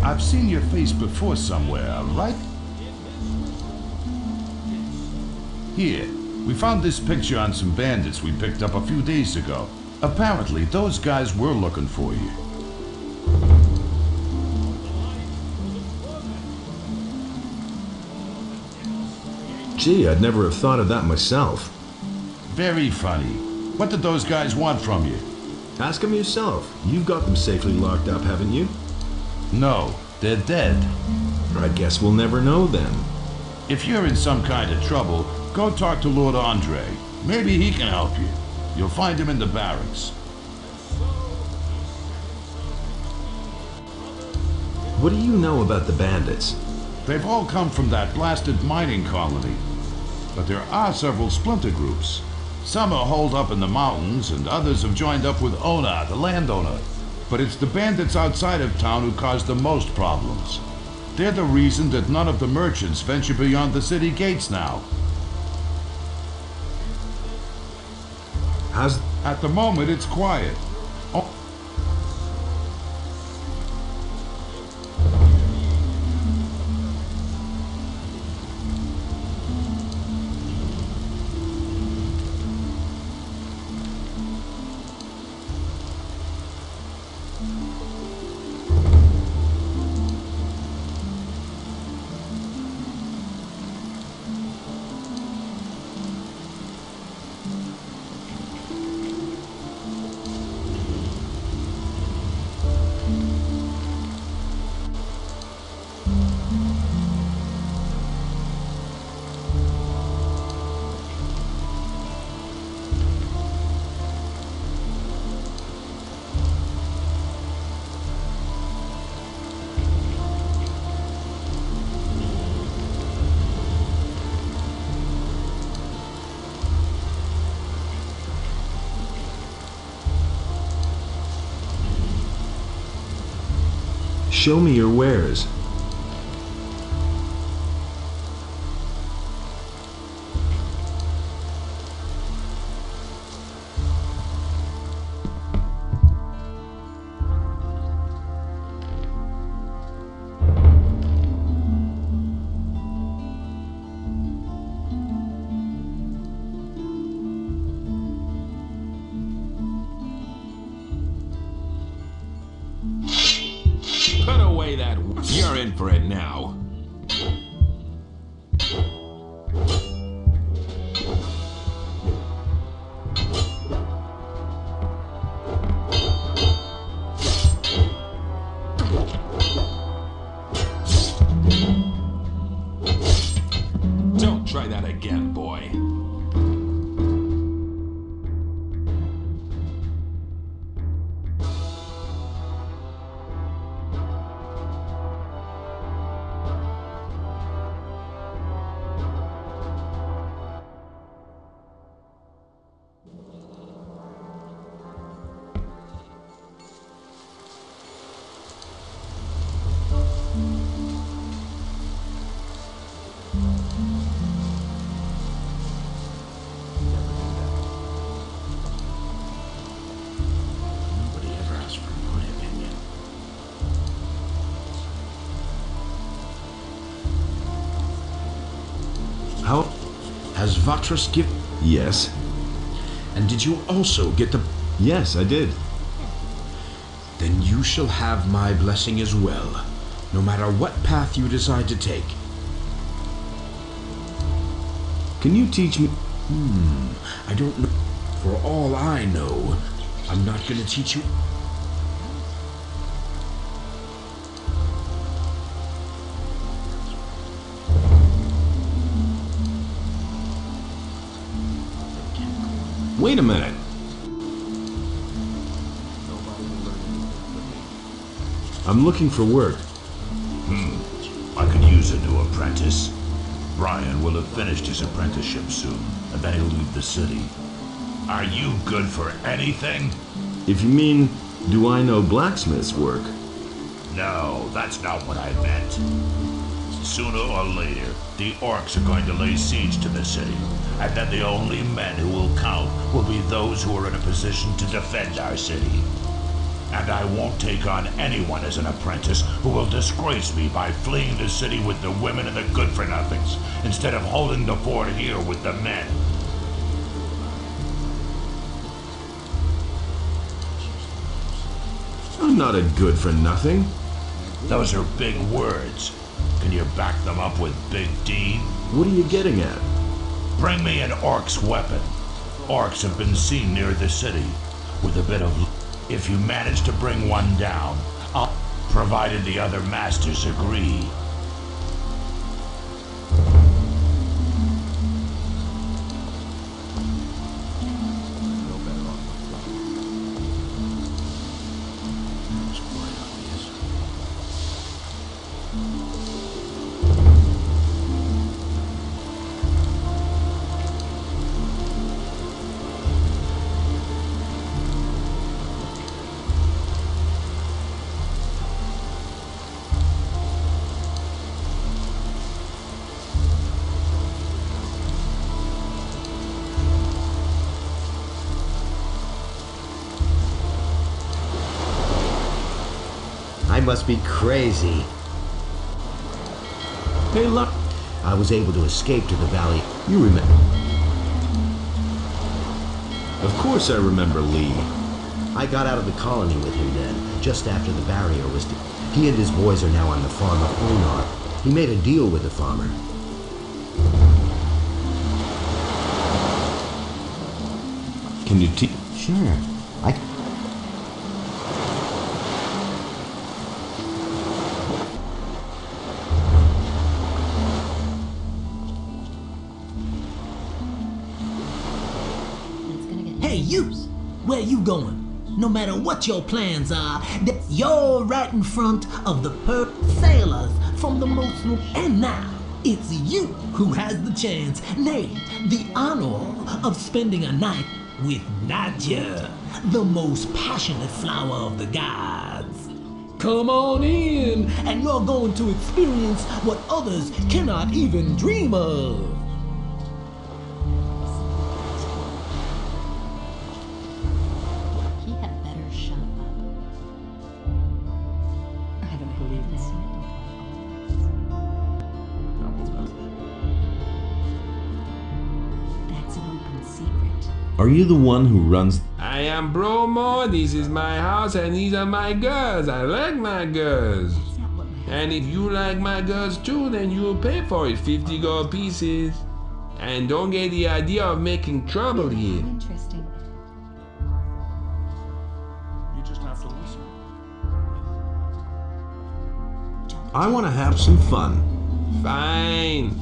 Speaker 9: I've seen your face before somewhere, right? Here. We found this picture on some bandits we picked up a few days ago. Apparently, those guys were looking for you.
Speaker 2: Gee, I'd never have thought of that myself.
Speaker 9: Very funny. What did those guys want from you?
Speaker 2: Ask them yourself. You've got them safely locked up, haven't you?
Speaker 9: No, they're dead.
Speaker 2: I guess we'll never know then.
Speaker 9: If you're in some kind of trouble, go talk to Lord Andre. Maybe he can help you. You'll find him in the barracks.
Speaker 2: What do you know about the bandits?
Speaker 9: They've all come from that blasted mining colony. But there are several splinter groups. Some are holed up in the mountains, and others have joined up with Ona, the landowner. But it's the bandits outside of town who cause the most problems. They're the reason that none of the merchants venture beyond the city gates now. At the moment, it's quiet. Oh.
Speaker 2: Show me your wares.
Speaker 8: are in for it now. Don't try that again, boy.
Speaker 10: How has Vatras give?
Speaker 2: Yes.
Speaker 10: And did you also get the?
Speaker 2: Yes, I did.
Speaker 10: Then you shall have my blessing as well, no matter what path you decide to take.
Speaker 2: Can you teach me?
Speaker 10: I don't know. For all I know, I'm not going to teach you.
Speaker 2: Wait a minute. I'm looking for work.
Speaker 9: I could use a new apprentice. Brian will have finished his apprenticeship soon, and then he'll leave the city. Are you good for anything?
Speaker 2: If you mean, do I know blacksmith's work?
Speaker 9: No, that's not what I meant. Sooner or later, the orcs are going to lay siege to the city, and then the only men who will count will be those who are in a position to defend our city. And I won't take on anyone as an apprentice who will disgrace me by fleeing the city with the women and the good-for-nothings, instead of holding the fort here with the men.
Speaker 2: I'm not a good-for-nothing.
Speaker 9: Those are big words. Can you back them up with big deed?
Speaker 2: What are you getting at?
Speaker 9: Bring me an orc's weapon. Orcs have been seen near the city. With a bit of... If you manage to bring one down, provided the other masters agree.
Speaker 3: I must be crazy.
Speaker 2: Hey, look.
Speaker 3: I was able to escape to the valley.
Speaker 2: You remember? Of course I remember Lee.
Speaker 3: I got out of the colony with him then, just after the barrier was... He and his boys are now on the farm of Onar. He made a deal with the farmer.
Speaker 2: Can you teach?
Speaker 3: Sure.
Speaker 13: Hey, you! Where you going? No matter what your plans are, you're right in front of the sailors from the most... And now, it's you who has the chance, nay, the honor of spending a night with Nadja, the most passionate flower of the gods. Come on in, and you're going to experience what others cannot even dream of.
Speaker 11: He had better shut up. I don't believe this. That's an open secret.
Speaker 2: Are you the one who runs?
Speaker 8: I am Bromo, this is my house, and these are my girls. I like my girls.
Speaker 11: That's not what my
Speaker 8: And if you like my goods too, then you'll pay for it, 50 gold pieces. And don't get the idea of making trouble here.
Speaker 11: Interesting.
Speaker 9: You just have to listen.
Speaker 2: I want to have some fun.
Speaker 8: Fine.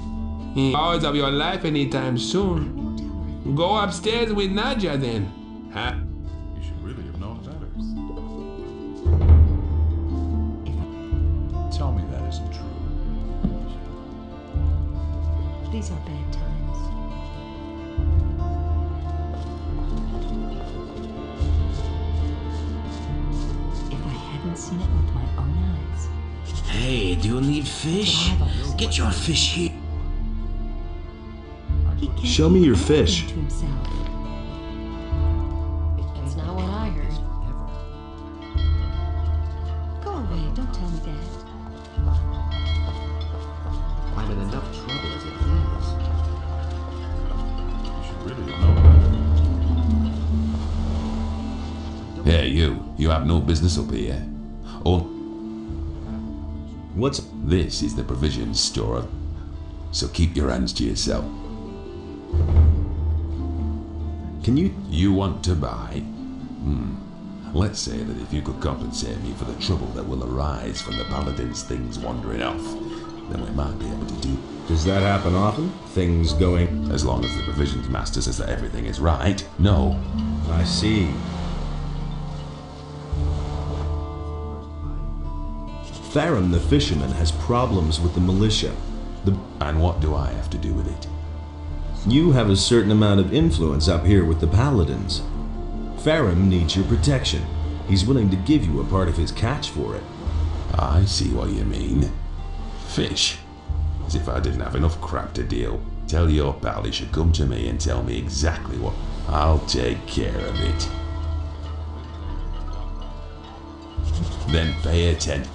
Speaker 8: Hours of your life anytime soon. Go upstairs with Nadja then. Huh?
Speaker 9: You should really have known better. Tell me that isn't true.
Speaker 11: These are bad times. If I hadn't seen it with my own eyes.
Speaker 14: Hey, do you need fish? Get your fish here.
Speaker 11: He can't
Speaker 2: Show me
Speaker 11: keep
Speaker 2: your
Speaker 11: anything
Speaker 2: fish.
Speaker 11: to himself.
Speaker 15: That's not what I heard.
Speaker 11: Go away, don't tell me that.
Speaker 3: I'm in enough trouble as it is.
Speaker 9: You should really have known better.
Speaker 4: Hey, you have no business up here. Oh,
Speaker 2: What's...
Speaker 4: this is the provisions store, so keep your hands to yourself.
Speaker 2: Can you...
Speaker 4: You want to buy? Let's say that if you could compensate me for the trouble that will arise from the Paladin's things wandering off, then we might be able to do.
Speaker 2: Does that happen often? Things going...
Speaker 4: As long as the provisions master says that everything is right, no.
Speaker 2: I see. Farum the fisherman has problems with the militia.
Speaker 4: And what do I have to do with it?
Speaker 2: You have a certain amount of influence up here with the paladins. Farum needs your protection. He's willing to give you a part of his catch for it.
Speaker 4: I see what you mean. Fish. As if I didn't have enough crap to deal. Tell your pal he should come to me and tell me exactly what. I'll take care of it. Then pay attention.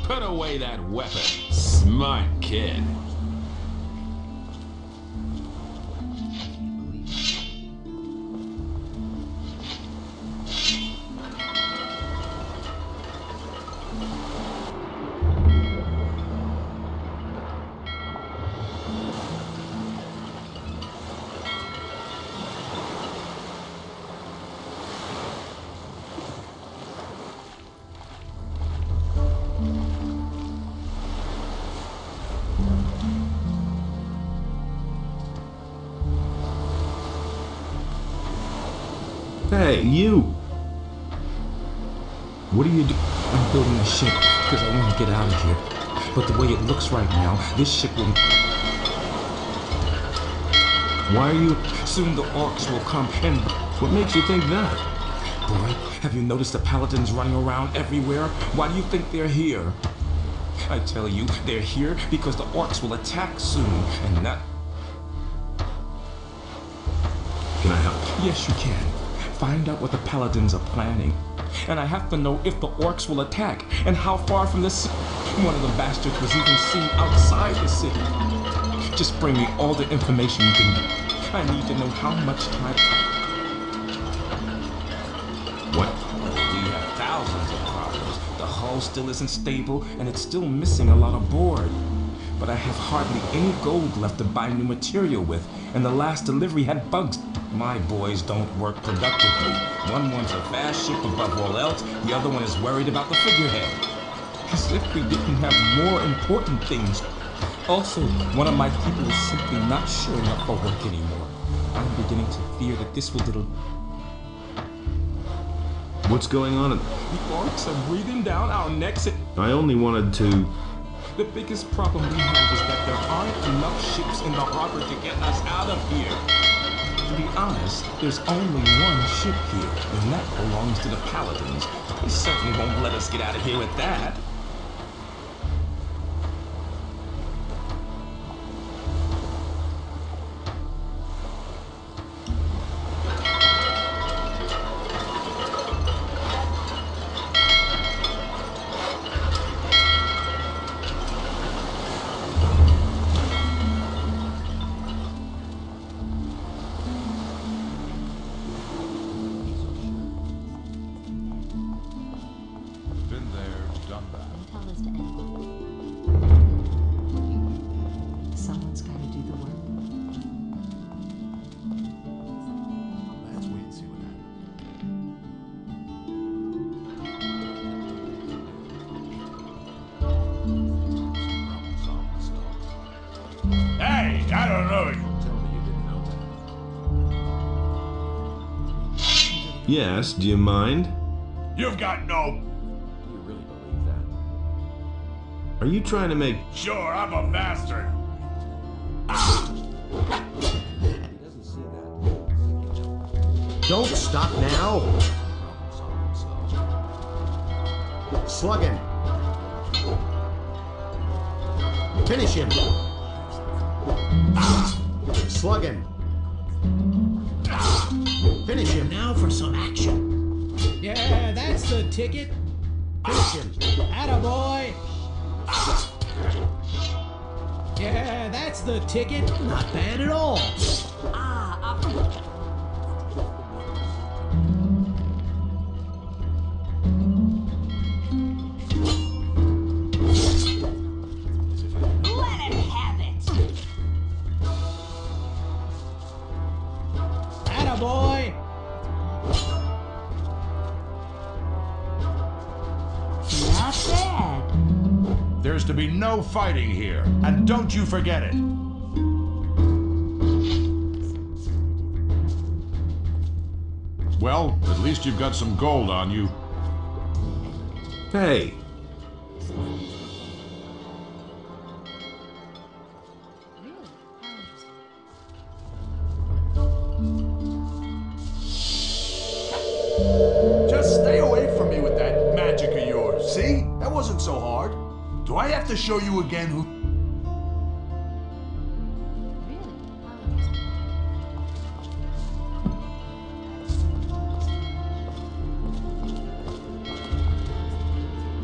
Speaker 8: Put away that weapon. Smart kid.
Speaker 2: Hey, you! What are you doing?
Speaker 16: I'm building a ship because I want to get out of here. But the way it looks right now, this ship will...
Speaker 2: Why are you...
Speaker 16: Soon the orcs will come and...
Speaker 2: What makes you think that?
Speaker 16: Boy, have you noticed the paladins running around everywhere? Why do you think they're here? I tell you, they're here because the orcs will attack soon, and that...
Speaker 2: Can I help?
Speaker 16: Yes, you can. Find out what the paladins are planning. And I have to know if the orcs will attack, and how far from the city. One of the bastards was even seen outside the city. Just bring me all the information you can get. I need to know how much time... The hull still isn't stable, and it's still missing a lot of board. But I have hardly any gold left to buy new material with, and the last delivery had bugs. My boys don't work productively. One wants a fast ship above all else, the other one is worried about the figurehead. As if we didn't have more important things. Also, one of my people is simply not showing up for work anymore. I'm beginning to fear that this will little...
Speaker 2: What's going on?
Speaker 16: The orcs are breathing down our necks.
Speaker 2: I only wanted to...
Speaker 16: The biggest problem we have is that there aren't enough ships in the harbor to get us out of here. To be honest, there's only one ship here, and that belongs to the Paladins. They certainly won't let us get out of here with that.
Speaker 7: Someone's got to do the work.
Speaker 9: Let's wait and see what happens. Hey, I don't know you. Tell me you didn't know that.
Speaker 2: Yes, do you mind?
Speaker 9: You've got no...
Speaker 16: Do you really believe that?
Speaker 2: Are you trying to make...
Speaker 9: Sure, I'm a bastard.
Speaker 3: Don't stop now. Slug him. Finish him. Slug him. Finish him.
Speaker 13: Now for some action. Yeah, that's the ticket.
Speaker 3: Finish him.
Speaker 13: Attaboy. Yeah, that's the ticket. Not bad at all.
Speaker 11: Let him have it.
Speaker 13: Attaboy.
Speaker 7: Not bad.
Speaker 9: There's to be no fighting here, and don't you forget it. Well, at least you've got some gold on you.
Speaker 2: Hey!
Speaker 15: Just stay away from me with that magic of yours. See? That wasn't so hard. Do I have to show you again who...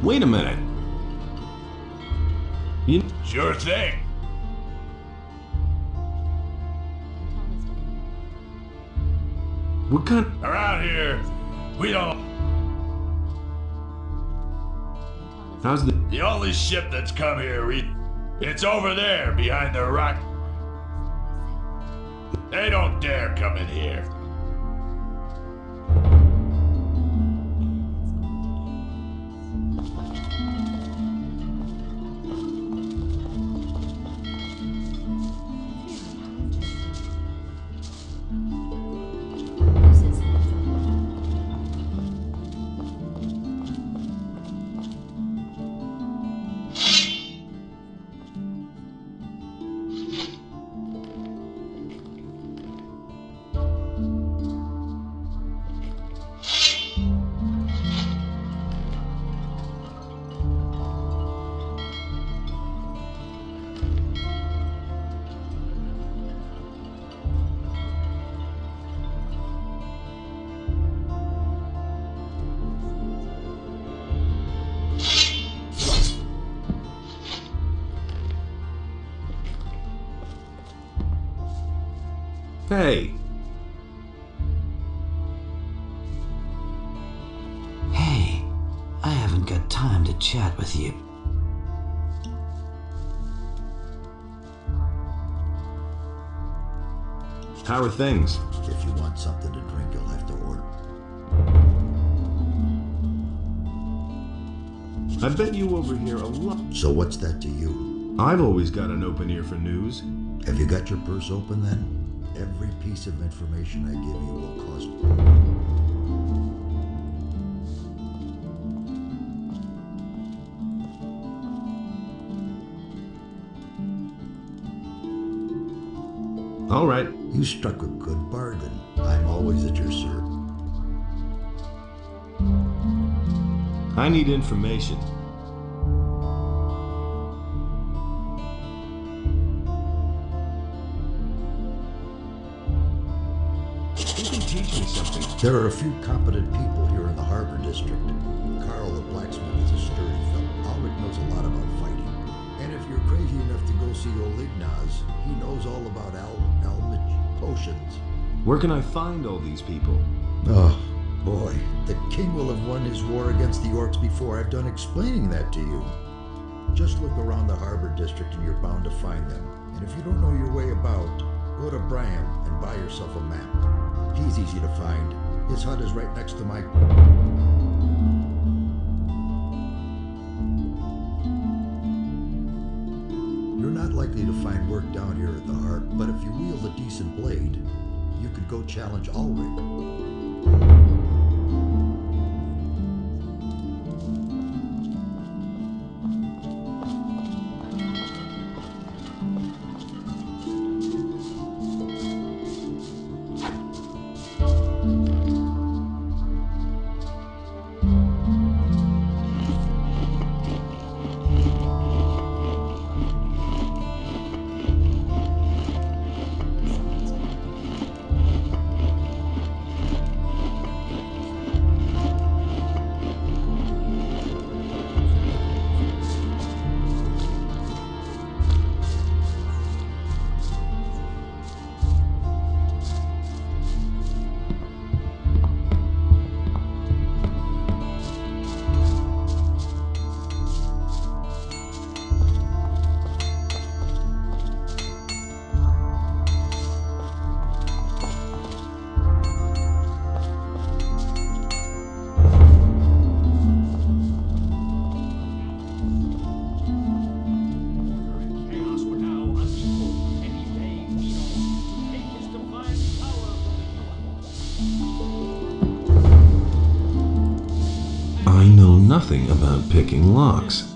Speaker 2: Wait a minute. You...
Speaker 15: Sure thing.
Speaker 2: What kind...
Speaker 15: Around here, we don't...
Speaker 2: How's the...
Speaker 15: The only ship that's come here, it's over there behind the rock. They don't dare come in here.
Speaker 2: Hey!
Speaker 14: Hey, I haven't haven't got time to chat with you.
Speaker 2: How are things?
Speaker 1: If you want something to drink, you'll have to order.
Speaker 2: I bet you overhear a lot.
Speaker 1: So what's that to you?
Speaker 2: I've always got an open ear for news.
Speaker 1: Have you got your purse open then? Every piece of information I give you will cost.
Speaker 2: All right.
Speaker 1: You struck a good bargain. I'm always at your service.
Speaker 2: I need information. You can teach me something.
Speaker 1: There are a few competent people here in the Harbor District. Carl the blacksmith is a sturdy fellow. Ulrich knows a lot about fighting. And if you're crazy enough to go see old Ignaz, he knows all about Almich potions.
Speaker 2: Where can I find all these people?
Speaker 1: Oh, boy. The king will have won his war against the orcs before I've done explaining that to you. Just look around the Harbor District and you're bound to find them. And if you don't know your way about, go to Bram and buy yourself a map. He's easy to find. His hut is right next to my... You're not likely to find work down here at the Harbor, but if you wield a decent blade, you could go challenge Ulrich.
Speaker 2: I know nothing about picking locks.